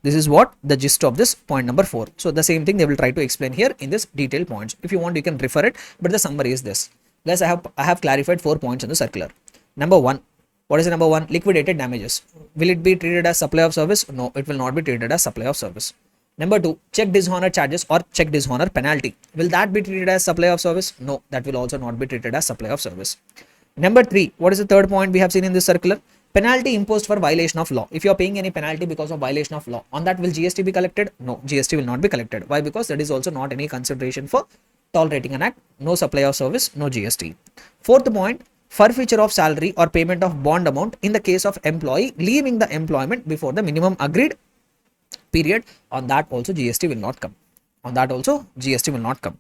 This is what the gist of this point number 4. So the same thing they will try to explain here in this detailed points. If you want, you can refer it, but the summary is this. Guys, I have clarified 4 points in the circular. Number 1, What is the number 1? Liquidated damages. Will it be treated as supply of service? No, it will not be treated as supply of service. Number 2, check dishonor charges or check dishonor penalty. Will that be treated as supply of service? No, that will also not be treated as supply of service. Number 3, what is the third point we have seen in this circular? Penalty imposed for violation of law. If you are paying any penalty because of violation of law, on that will GST be collected? No, GST will not be collected. Why? Because that is also not any consideration for tolerating an act. No supply of service, no GST. Fourth point, forfeiture of salary or payment of bond amount in the case of employee leaving the employment before the minimum agreed period. On that also GST will not come. On that also GST will not come.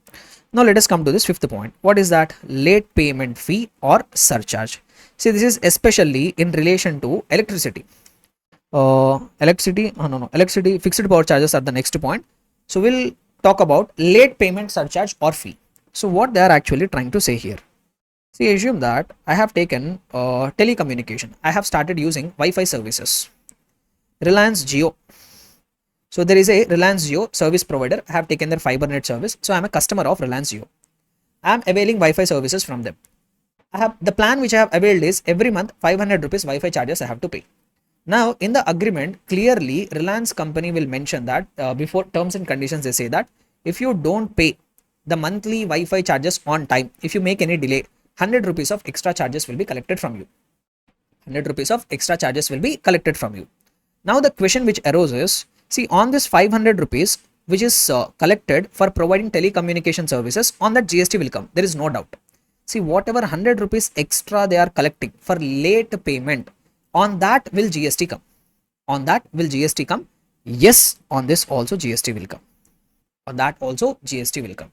Now let us come to this fifth point. What is that? Late payment fee or surcharge. See, this is especially in relation to electricity. Electricity fixed power charges are the next point. So we'll talk about late payment surcharge or fee. So what they are actually trying to say here. See, assume that I have taken telecommunication. I have started using Wi-Fi services. Reliance Jio. So there is a Reliance Jio service provider. I have taken their fiber net service. So I am a customer of Reliance Jio. I am availing Wi-Fi services from them. I have the plan which I have availed is every month 500 rupees Wi-Fi charges I have to pay. Now in the agreement, clearly Reliance company will mention that before terms and conditions they say that if you don't pay the monthly Wi-Fi charges on time, if you make any delay, 100 rupees of extra charges will be collected from you. 100 rupees of extra charges will be collected from you. Now the question which arose is, see, on this 500 rupees which is collected for providing telecommunication services, on that GST will come. There is no doubt. See, whatever 100 rupees extra they are collecting for late payment, on that will GST come. On that will GST come? Yes, on this also GST will come. On that also GST will come.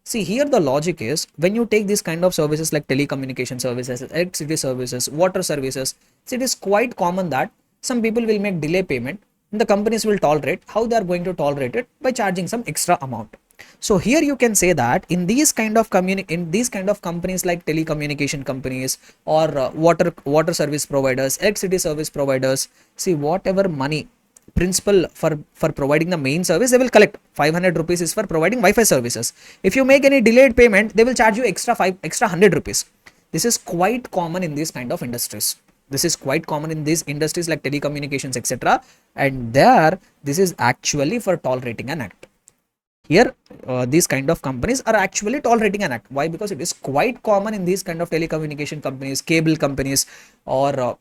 See, here the logic is when you take these kind of services like telecommunication services, electricity services, water services, see, it is quite common that some people will make delay payment and the companies will tolerate. How they are going to tolerate it? By charging some extra amount. So here you can say that in these kind of companies like telecommunication companies or water service providers, electricity service providers, see, whatever money principal for providing the main service, they will collect 500 rupees is for providing Wi-Fi services. If you make any delayed payment, they will charge you extra 100 rupees. This is quite common in these kind of industries. This is quite common in these industries like telecommunications, etc. And there, this is actually for tolerating an act. Here, these kind of companies are actually tolerating an act. Why? Because it is quite common in these kind of telecommunication companies, cable companies, or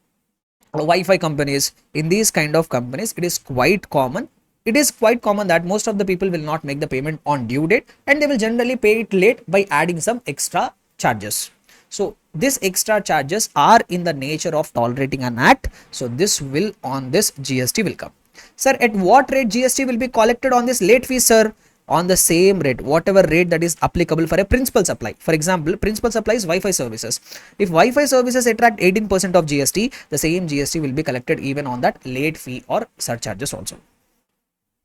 Wi-Fi companies. In these kind of companies, it is quite common. It is quite common that most of the people will not make the payment on due date and they will generally pay it late by adding some extra charges. So these extra charges are in the nature of tolerating an act. So this will on this GST will come. Sir, at what rate GST will be collected on this late fee, sir? On the same rate, whatever rate that is applicable for a principal supply. For example, principal supply is Wi-Fi services. If Wi-Fi services attract 18% of GST, the same GST will be collected even on that late fee or surcharges also.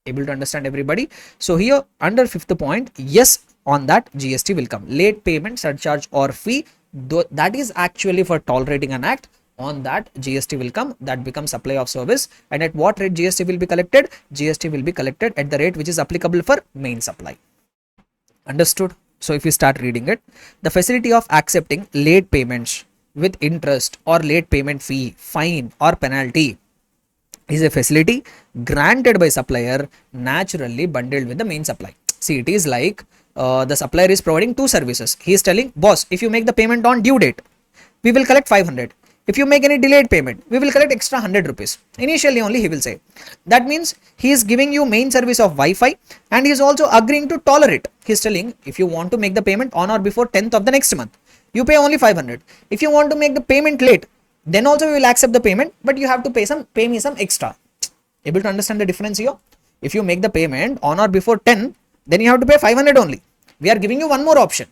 Able to understand, everybody? So here under fifth point, yes, on that GST will come. Late payment, surcharge or fee, that is actually for tolerating an act. On that GST will come. That becomes supply of service. And at what rate GST will be collected? GST will be collected at the rate which is applicable for main supply. Understood? So if you start reading it, the facility of accepting late payments with interest or late payment fee, fine or penalty is a facility granted by supplier, naturally bundled with the main supply. See, it is like the supplier is providing two services. He is telling, boss, if you make the payment on due date, we will collect 500. If you make any delayed payment, we will collect extra 100 rupees. Initially only he will say. That means he is giving you main service of Wi-Fi and he is also agreeing to tolerate. He is telling, if you want to make the payment on or before 10th of the next month, you pay only 500. If you want to make the payment late, then also we will accept the payment, but you have to pay me some extra. Able to understand the difference here? If you make the payment on or before 10, then you have to pay 500 only. We are giving you one more option.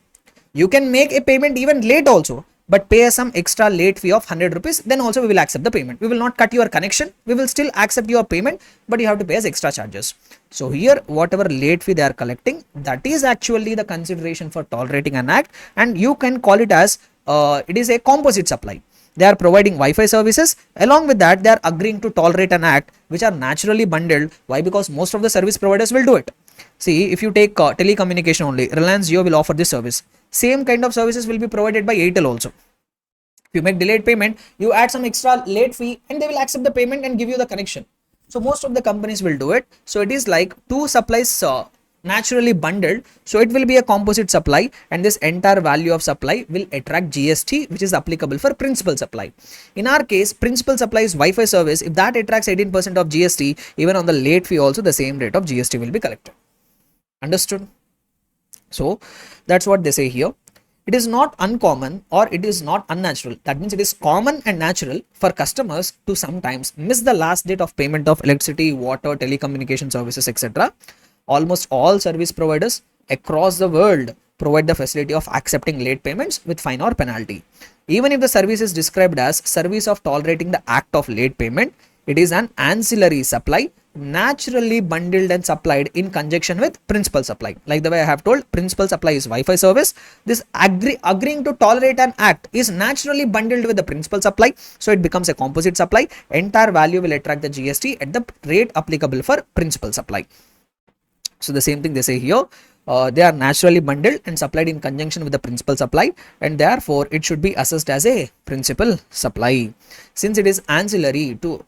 You can make a payment even late also, but pay some extra late fee of 100 rupees, then also we will accept the payment. We will not cut your connection. We will still accept your payment, but you have to pay us extra charges. So here, whatever late fee they are collecting, that is actually the consideration for tolerating an act, and you can call it as it is a composite supply. They are providing Wi-Fi services. Along with that, they are agreeing to tolerate an act which are naturally bundled. Why? Because most of the service providers will do it. See, if you take telecommunication only, Reliance Jio will offer this service. Same kind of services will be provided by Airtel also. If you make delayed payment, you add some extra late fee and they will accept the payment and give you the connection. So most of the companies will do it. So it is like two supplies naturally bundled. So it will be a composite supply, and this entire value of supply will attract GST, which is applicable for principal supply. In our case, principal supply is Wi-Fi service. If that attracts 18% of GST, even on the late fee also the same rate of GST will be collected. Understood? So that's what they say here. It is not uncommon or it is not unnatural. That means it is common and natural for customers to sometimes miss the last date of payment of electricity, water, telecommunication services, etc. Almost all service providers across the world provide the facility of accepting late payments with fine or penalty. Even if the service is described as service of tolerating the act of late payment, it is an ancillary supply naturally bundled and supplied in conjunction with principal supply. Like the way I have told, principal supply is Wi-Fi service. This agreeing to tolerate an act is naturally bundled with the principal supply. So it becomes a composite supply. Entire value will attract the GST at the rate applicable for principal supply. So the same thing they say here. They are naturally bundled and supplied in conjunction with the principal supply, and therefore it should be assessed as a principal supply. Since it is ancillary to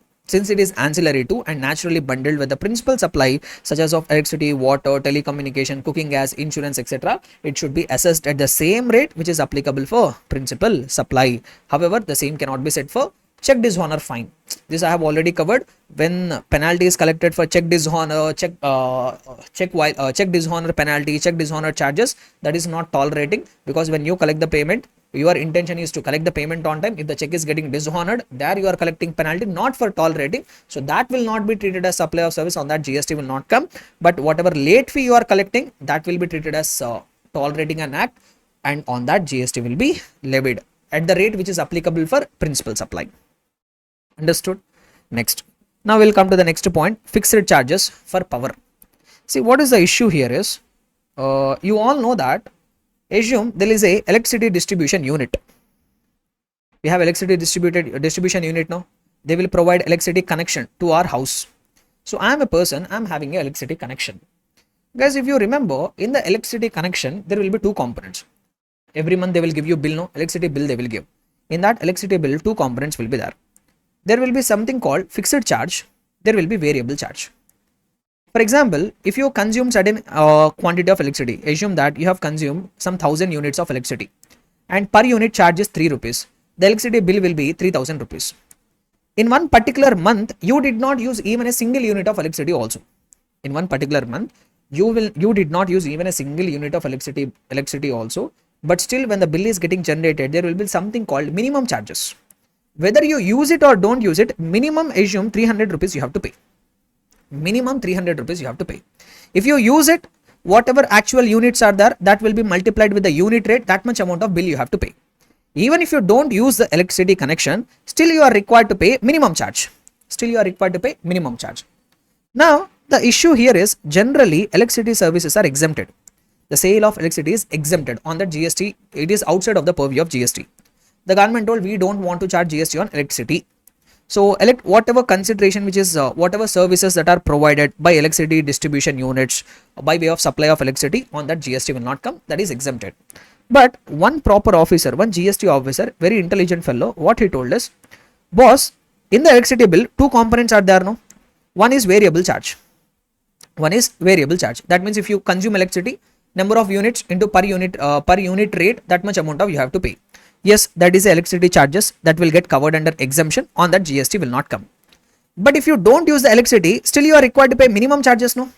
and naturally bundled with the principal supply such as of electricity, water, telecommunication, cooking gas, insurance, etc., it should be assessed at the same rate which is applicable for principal supply. However, the same cannot be said for check dishonor fine. This I have already covered. When penalty is collected for check dishonor, check dishonor penalty, check dishonor charges, that is not tolerating, because when you collect the payment, your intention is to collect the payment on time. If the check is getting dishonored, there you are collecting penalty, not for tolerating. So that will not be treated as supply of service. On that GST will not come. But whatever late fee you are collecting, that will be treated as tolerating an act, and on that GST will be levied at the rate which is applicable for principal supply. Understood? Next. Now we'll come to the next point, fixed charges for power. See, what is the issue here is, you all know that, assume there is a electricity distribution unit. We have electricity distribution unit now. They will provide electricity connection to our house. So I am a person, I am having a electricity connection. Guys, if you remember, in the electricity connection, there will be two components. Every month they will give you bill, no? Electricity bill they will give. In that electricity bill, two components will be there. There will be something called fixed charge. There will be variable charge. For example, if you consume certain quantity of electricity, assume that you have consumed some 1000 units of electricity and per unit charge is 3 rupees. The electricity bill will be 3000 rupees. In one particular month, you did not use even a single unit of electricity also. In one particular month, you did not use even a single unit of electricity also. But still, when the bill is getting generated, there will be something called minimum charges. Whether you use it or don't use it, minimum assume 300 rupees you have to pay. Minimum 300 rupees you have to pay. If you use it, whatever actual units are there, that will be multiplied with the unit rate, that much amount of bill you have to pay. Even if you don't use the electricity connection, still you are required to pay minimum charge. Now, the issue here is, generally electricity services are exempted. The sale of electricity is exempted on the GST. It is outside of the purview of GST. The government told we don't want to charge GST on electricity. So whatever consideration which is whatever services that are provided by electricity distribution units by way of supply of electricity, on that GST will not come. That is exempted. But one proper officer, one GST officer, very intelligent fellow, what he told us, boss, in the electricity bill, two components are there, no? One is variable charge. That means if you consume electricity, number of units into per unit rate, that much amount of you have to pay. Yes, that is electricity charges that will get covered under exemption. On that GST will not come. But if you don't use the electricity, still you are required to pay minimum charges, no?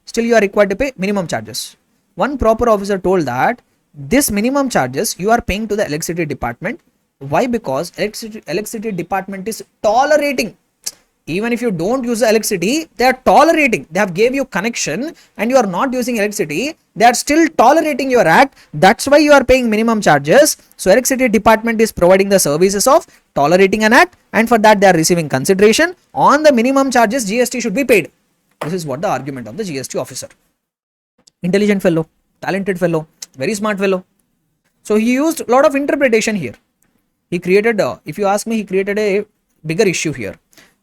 Still you are required to pay minimum charges. One proper officer told that this minimum charges you are paying to the electricity department. Why? Because electricity department is tolerating. Even if you don't use the electricity, they are tolerating. They have gave you connection and you are not using electricity. They are still tolerating your act. That's why you are paying minimum charges. So electricity department is providing the services of tolerating an act, and for that they are receiving consideration. On the minimum charges, GST should be paid. This is what the argument of the GST officer. Intelligent fellow, talented fellow, very smart fellow. So he used a lot of interpretation here. He created, if you ask me, he created a bigger issue here.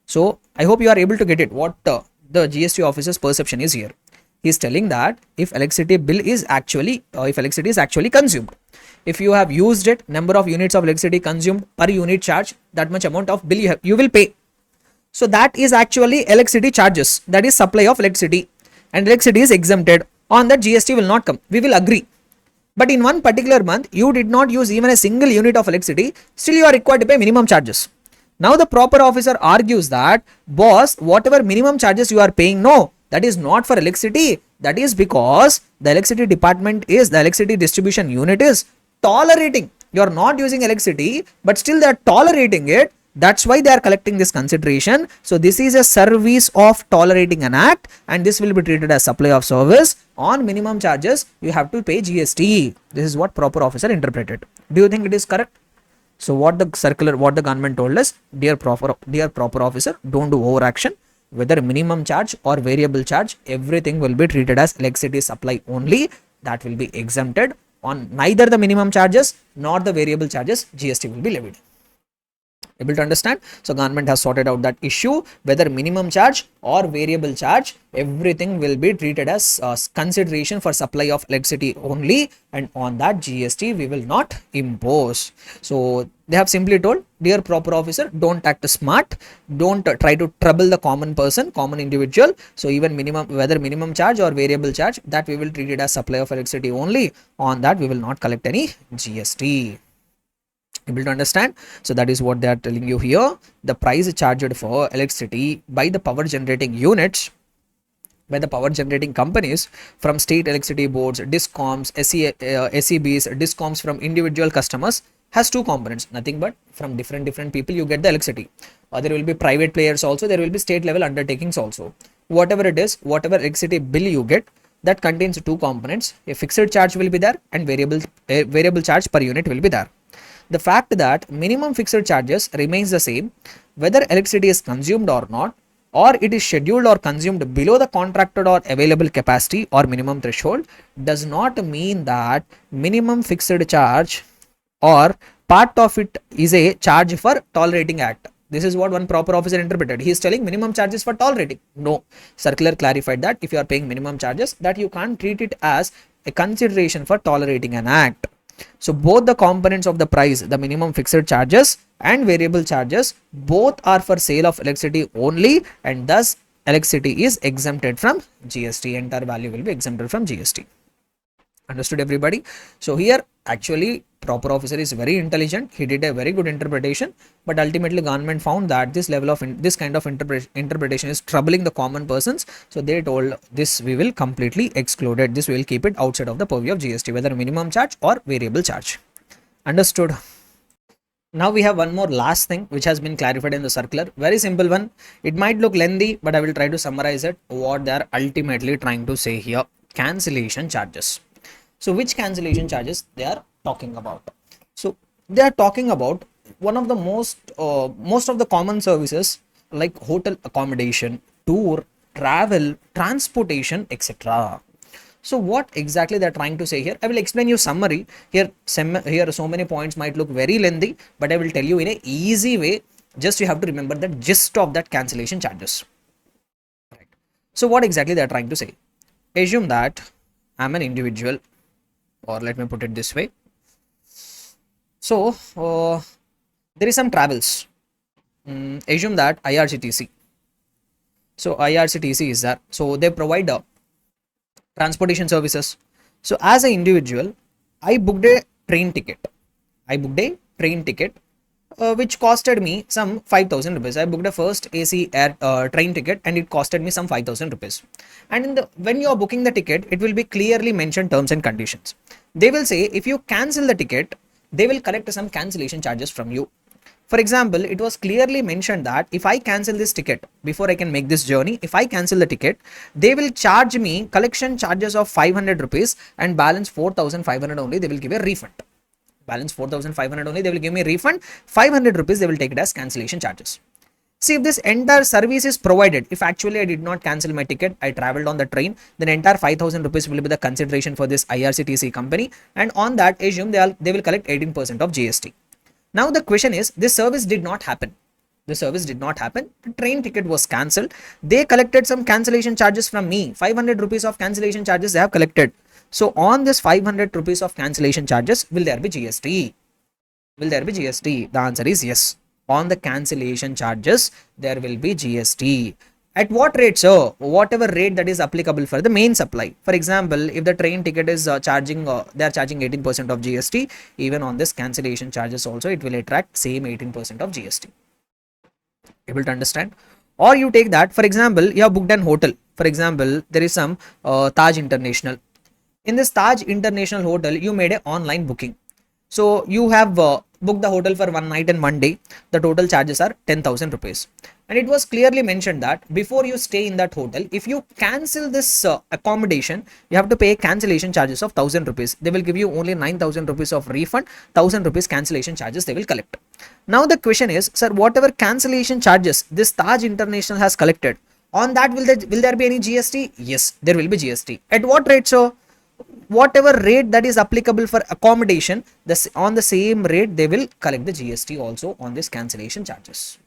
So I hope you are able to get it, what the GST officer's perception is here. He's telling that if electricity bill is actually, if electricity is actually consumed, if you have used it, number of units of electricity consumed per unit charge, that much amount of bill you will pay. So that is actually electricity charges, that is supply of electricity, and electricity is exempted. On that GST will not come. We will agree. But in one particular month, you did not use even a single unit of electricity, still you are required to pay minimum charges. Now the proper officer argues that, boss, whatever minimum charges you are paying, no, that is not for electricity. That is because the electricity department is, the electricity distribution unit is tolerating. You are not using electricity, but still they are tolerating it. That's why they are collecting this consideration. So this is a service of tolerating an act, and this will be treated as supply of service. On minimum charges, you have to pay GST. This is what proper officer interpreted. Do you think it is correct? So what the circular, what the government told us, dear proper officer, don't do overaction. Whether minimum charge or variable charge, everything will be treated as electricity supply only. That will be exempted. On neither the minimum charges nor the variable charges, GST will be levied. Able to understand? So government has sorted out that issue, whether minimum charge or variable charge, everything will be treated as consideration for supply of electricity only, and on that GST we will not impose. So they have simply told, dear proper officer, don't act smart, don't try to trouble the common person, common individual. So even minimum, whether minimum charge or variable charge, that we will treat it as supply of electricity only. On that we will not collect any GST. Able to understand? So that is what they are telling you here. The price charged for electricity by the power generating units, by the power generating companies from state electricity boards, discoms, SEBs, discoms from individual customers, has two components. Nothing but from different people you get the electricity. Or there will be private players also, there will be state level undertakings also. Whatever it is, whatever electricity bill you get, that contains two components. A fixed charge will be there, and variable charge per unit will be there. The fact that minimum fixed charges remains the same whether electricity is consumed or not, or it is scheduled or consumed below the contracted or available capacity or minimum threshold, does not mean that minimum fixed charge or part of it is a charge for tolerating act. This is what one proper officer interpreted. He is telling minimum charges for tolerating. No, circular clarified that if you are paying minimum charges, that you can't treat it as a consideration for tolerating an act. So both the components of the price, the minimum fixed charges and variable charges, both are for sale of electricity only, and thus electricity is exempted from GST. Entire value will be exempted from GST. Understood everybody? So here actually proper officer is very intelligent. He did a very good interpretation, but ultimately government found that this level of this kind of interpretation is troubling the common persons. So they told this we will completely exclude it. This we will keep it outside of the purview of GST, whether minimum charge or variable charge. Understood? Now we have one more last thing which has been clarified in the circular. Very simple one. It might look lengthy, but I will try to summarize it. What they are ultimately trying to say here: cancellation charges. So which cancellation charges they are talking about? So they are talking about one of the most of the common services like hotel accommodation, tour, travel, transportation, etc. So what exactly they are trying to say here? I will explain you summary here. Here so many points might look very lengthy, but I will tell you in a easy way. Just you have to remember the gist of that cancellation charges. Right. So what exactly they are trying to say? Assume that I'm an individual, or let me put it this way. So there is some travels. Assume that IRCTC. So IRCTC is there. So they provide transportation services. So as an individual, I booked a train ticket. Which costed me some 5,000 rupees. I booked a first AC train ticket, and it costed me some 5,000 rupees. And when you are booking the ticket, it will be clearly mentioned terms and conditions. They will say if you cancel the ticket, they will collect some cancellation charges from you. For example, it was clearly mentioned that if I cancel this ticket before I can make this journey, if I cancel the ticket, they will charge me collection charges of 500 rupees, and balance 4,500 only they will give a refund. Balance 4,500 only they will give me a refund. 500 rupees they will take it as cancellation charges. See, if this entire service is provided, if actually I did not cancel my ticket, I traveled on the train, then entire 5,000 rupees will be the consideration for this IRCTC company, and on that assume they will collect 18% of GST. Now the question is, this service did not happen. The service did not happen. The train ticket was cancelled. They collected some cancellation charges from me. 500 rupees of cancellation charges they have collected. So on this 500 rupees of cancellation charges, will there be GST? Will there be GST? The answer is yes. On the cancellation charges, there will be GST. At what rate, sir? Whatever rate that is applicable for the main supply. For example, if the train ticket is they are charging 18% of GST, even on this cancellation charges also, it will attract same 18% of GST. Able to understand? Or you take that, for example, you have booked an hotel. For example, there is some Taj International. In this Taj International Hotel, you made an online booking. So you have booked the hotel for 1 night and 1 day. The total charges are 10,000 rupees. And it was clearly mentioned that before you stay in that hotel, if you cancel this accommodation, you have to pay cancellation charges of 1,000 rupees. They will give you only 9,000 rupees of refund, 1,000 rupees cancellation charges they will collect. Now the question is, sir, whatever cancellation charges this Taj International has collected, on that will there be any GST? Yes, there will be GST. At what rate, sir? Whatever rate that is applicable for accommodation, on the same rate they will collect the GST also on this cancellation charges.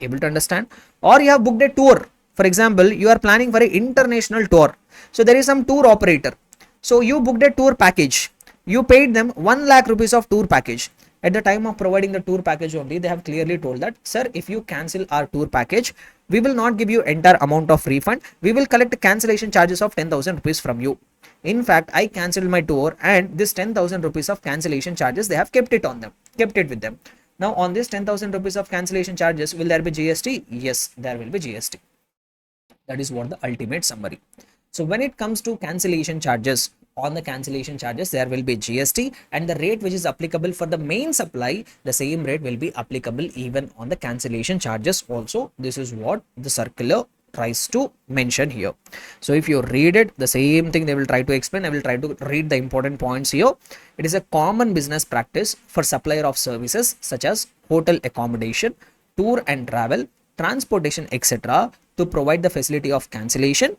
Able to understand? Or you have booked a tour. For example, you are planning for an international tour. So there is some tour operator. So you booked a tour package. You paid them 1 lakh rupees of tour package. At the time of providing the tour package only, they have clearly told that, sir, if you cancel our tour package, we will not give you entire amount of refund. We will collect cancellation charges of 10,000 rupees from you. In fact, I cancelled my tour and this 10,000 rupees of cancellation charges, they have kept it with them. Now on this 10,000 rupees of cancellation charges, will there be GST? Yes, there will be GST. That is what the ultimate summary. So when it comes to cancellation charges, on the cancellation charges, there will be GST, and the rate which is applicable for the main supply, the same rate will be applicable even on the cancellation charges also. This is what the circular tries to mention here. So if you read it, the same thing they will try to explain. I will try to read the important points here. It is a common business practice for supplier of services such as hotel accommodation, tour and travel, transportation, etc. to provide the facility of cancellation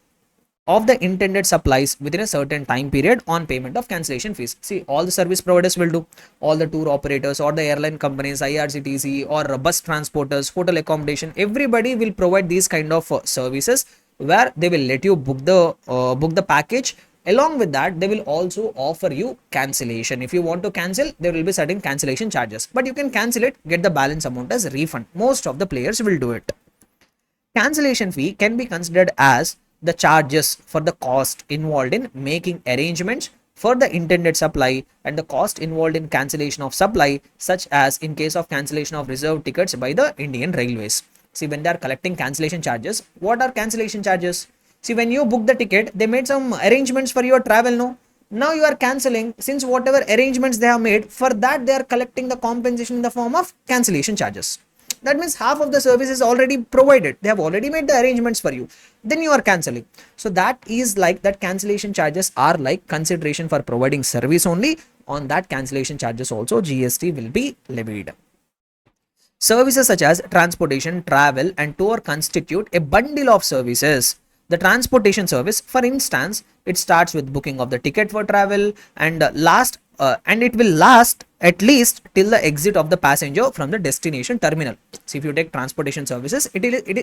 of the intended supplies within a certain time period on payment of cancellation fees. See, all the service providers will do, all the tour operators or the airline companies, IRCTC or bus transporters, hotel accommodation, everybody will provide these kind of services where they will let you book the package. Along with that, they will also offer you cancellation. If you want to cancel, there will be certain cancellation charges, but you can cancel it, get the balance amount as refund. Most of the players will do it. Cancellation fee can be considered as the charges for the cost involved in making arrangements for the intended supply and the cost involved in cancellation of supply, such as in case of cancellation of reserved tickets by the Indian Railways. See, when they are collecting cancellation charges, what are cancellation charges? See, when you book the ticket, they made some arrangements for your travel, no? Now you are cancelling, since whatever arrangements they have made, for that they are collecting the compensation in the form of cancellation charges. That means half of the service is already provided. They have already made the arrangements for you. Then you are cancelling. So that is like that cancellation charges are like consideration for providing service only. On that cancellation charges also GST will be levied. Services such as transportation, travel and tour constitute a bundle of services. The transportation service, for instance, it starts with booking of the ticket for travel and it will last at least till the exit of the passenger from the destination terminal. So if you take transportation services,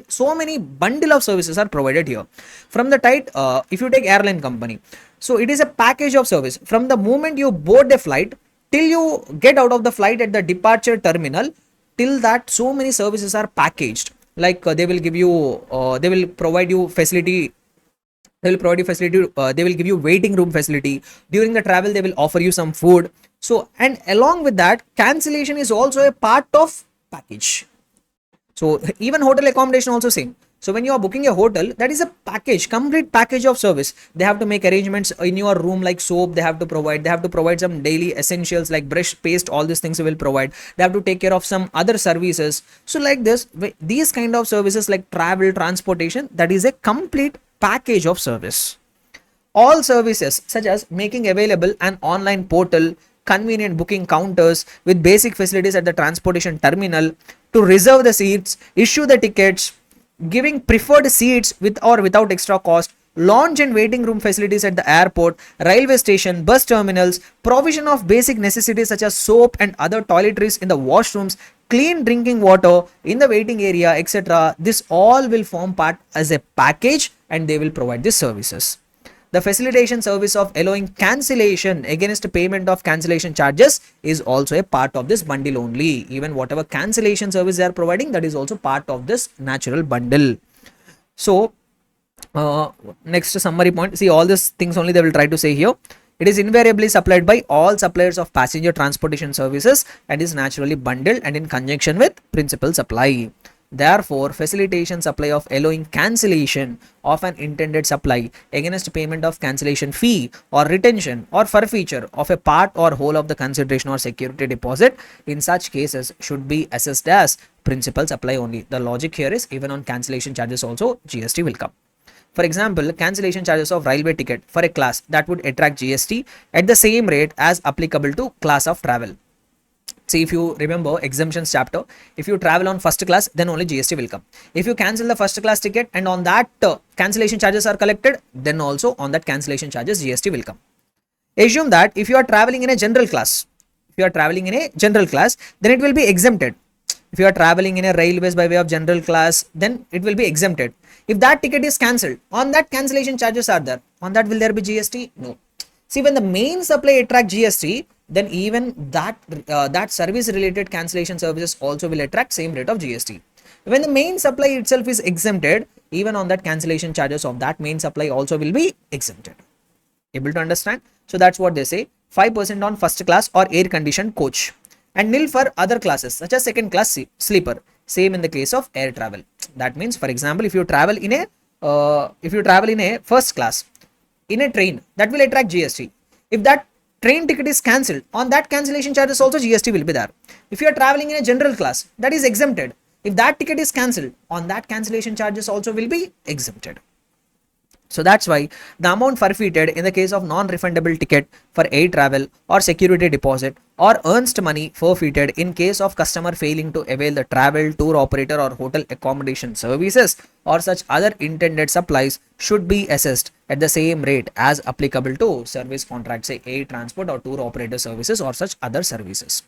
so many bundle of services are provided here. From the type, if you take airline company, so it is a package of service. From the moment you board a flight till you get out of the flight at the departure terminal, till that so many services are packaged. Like they will give you, they will provide you facility. They will give you waiting room facility. During the travel, they will offer you some food. So, and along with that, cancellation is also a part of package. So even hotel accommodation also same. So when you are booking a hotel, that is a package, complete package of service. They have to make arrangements in your room like soap. They have to provide some daily essentials like brush, paste, all these things they will provide. They have to take care of some other services. So like this, these kind of services like travel, transportation, that is a complete package of service. All services such as making available an online portal, convenient booking counters with basic facilities at the transportation terminal, to reserve the seats, issue the tickets, giving preferred seats with or without extra cost, lounge and waiting room facilities at the airport, railway station, bus terminals, provision of basic necessities such as soap and other toiletries in the washrooms, clean drinking water in the waiting area, etc. This all will form part as a package and they will provide the services. The facilitation service of allowing cancellation against payment of cancellation charges is also a part of this bundle only. Even whatever cancellation service they are providing, that is also part of this natural bundle. So next summary point, see all these things only they will try to say here. It is invariably supplied by all suppliers of passenger transportation services and is naturally bundled and in conjunction with principal supply. Therefore, facilitation supply of allowing cancellation of an intended supply against payment of cancellation fee or retention or forfeiture of a part or whole of the consideration or security deposit in such cases should be assessed as principal supply only. The logic here is even on cancellation charges also GST will come. For example, cancellation charges of railway ticket for a class that would attract GST at the same rate as applicable to class of travel. See, if you remember exemptions chapter, if you travel on first class, then only GST will come. If you cancel the first class ticket and on that cancellation charges are collected, then also on that cancellation charges GST will come. Assume that if you are traveling in a general class, then it will be exempted. If you are traveling in a railways by way of general class, then it will be exempted. If that ticket is cancelled, on that cancellation charges are there. On that will there be GST? No. See, when the main supply attract GST, then even that service related cancellation services also will attract same rate of GST. When the main supply itself is exempted, even on that cancellation charges of that main supply also will be exempted. Able to understand? So that's what they say. 5% on first class or air conditioned coach and nil for other classes such as second class sleeper. Same in the case of air travel. That means, for example, if you travel in a first class in a train, that will attract GST. If that train ticket is cancelled, on that cancellation charges also GST will be there. If you are traveling in a general class, that is exempted. If that ticket is cancelled, on that cancellation charges also will be exempted. So that's why the amount forfeited in the case of non-refundable ticket for air travel or security deposit or earnest money forfeited in case of customer failing to avail the travel, tour operator or hotel accommodation services or such other intended supplies should be assessed at the same rate as applicable to service contract, say air transport or tour operator services or such other services.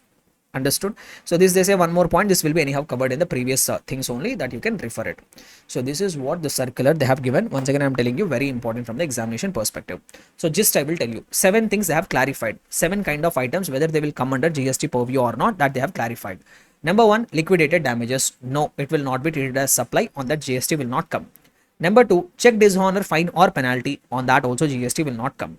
Understood? So this, they say one more point, this will be anyhow covered in the previous things only, that you can refer it. So this is what the circular they have given. Once again, I am telling you, very important from the examination perspective. So just I will tell you 7 things they have clarified, 7 kind of items, whether they will come under GST purview or not, that they have clarified. Number 1, liquidated damages. No, it will not be treated as supply. On that GST will not come. Number 2, check dishonor, fine or penalty. On that also GST will not come.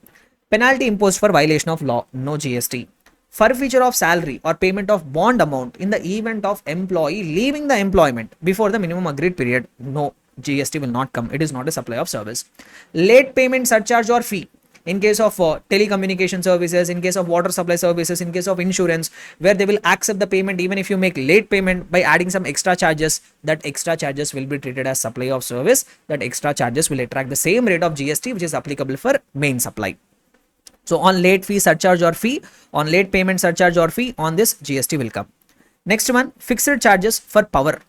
Penalty imposed for violation of law. No GST. Forfeiture of salary or payment of bond amount in the event of employee leaving the employment before the minimum agreed period. No, GST will not come. It is not a supply of service. Late payment surcharge or fee in case of telecommunication services, in case of water supply services, in case of insurance, where they will accept the payment even if you make late payment by adding some extra charges, that extra charges will be treated as supply of service. That extra charges will attract the same rate of GST which is applicable for main supply. So on late fee surcharge or fee, on late payment surcharge or fee, on this GST will come. Next one, fixed charges for power.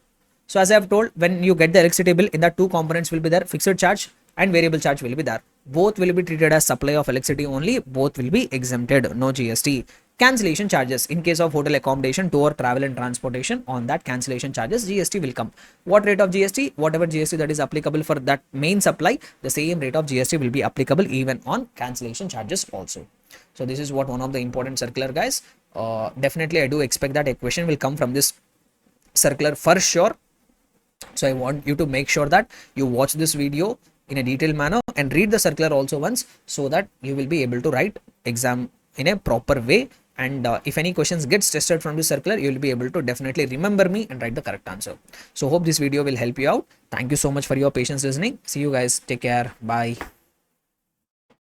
So as I have told, when you get the electricity bill, in that 2 components will be there, fixed charge and variable charge will be there. Both will be treated as supply of electricity only, both will be exempted, no GST. Cancellation charges in case of hotel accommodation, tour, travel and transportation, on that cancellation charges GST will come. What rate of GST? Whatever GST that is applicable for that main supply, the same rate of GST will be applicable even on cancellation charges also. So this is what one of the important circular, guys. Definitely I do expect that a question will come from this circular for sure. So I want you to make sure that you watch this video in a detailed manner and read the circular also once, so that you will be able to write exam in a proper way. And if any questions gets tested from this circular, you will be able to definitely remember me and write the correct answer. So hope this video will help you out. Thank you so much for your patience listening. See you guys. Take care. Bye.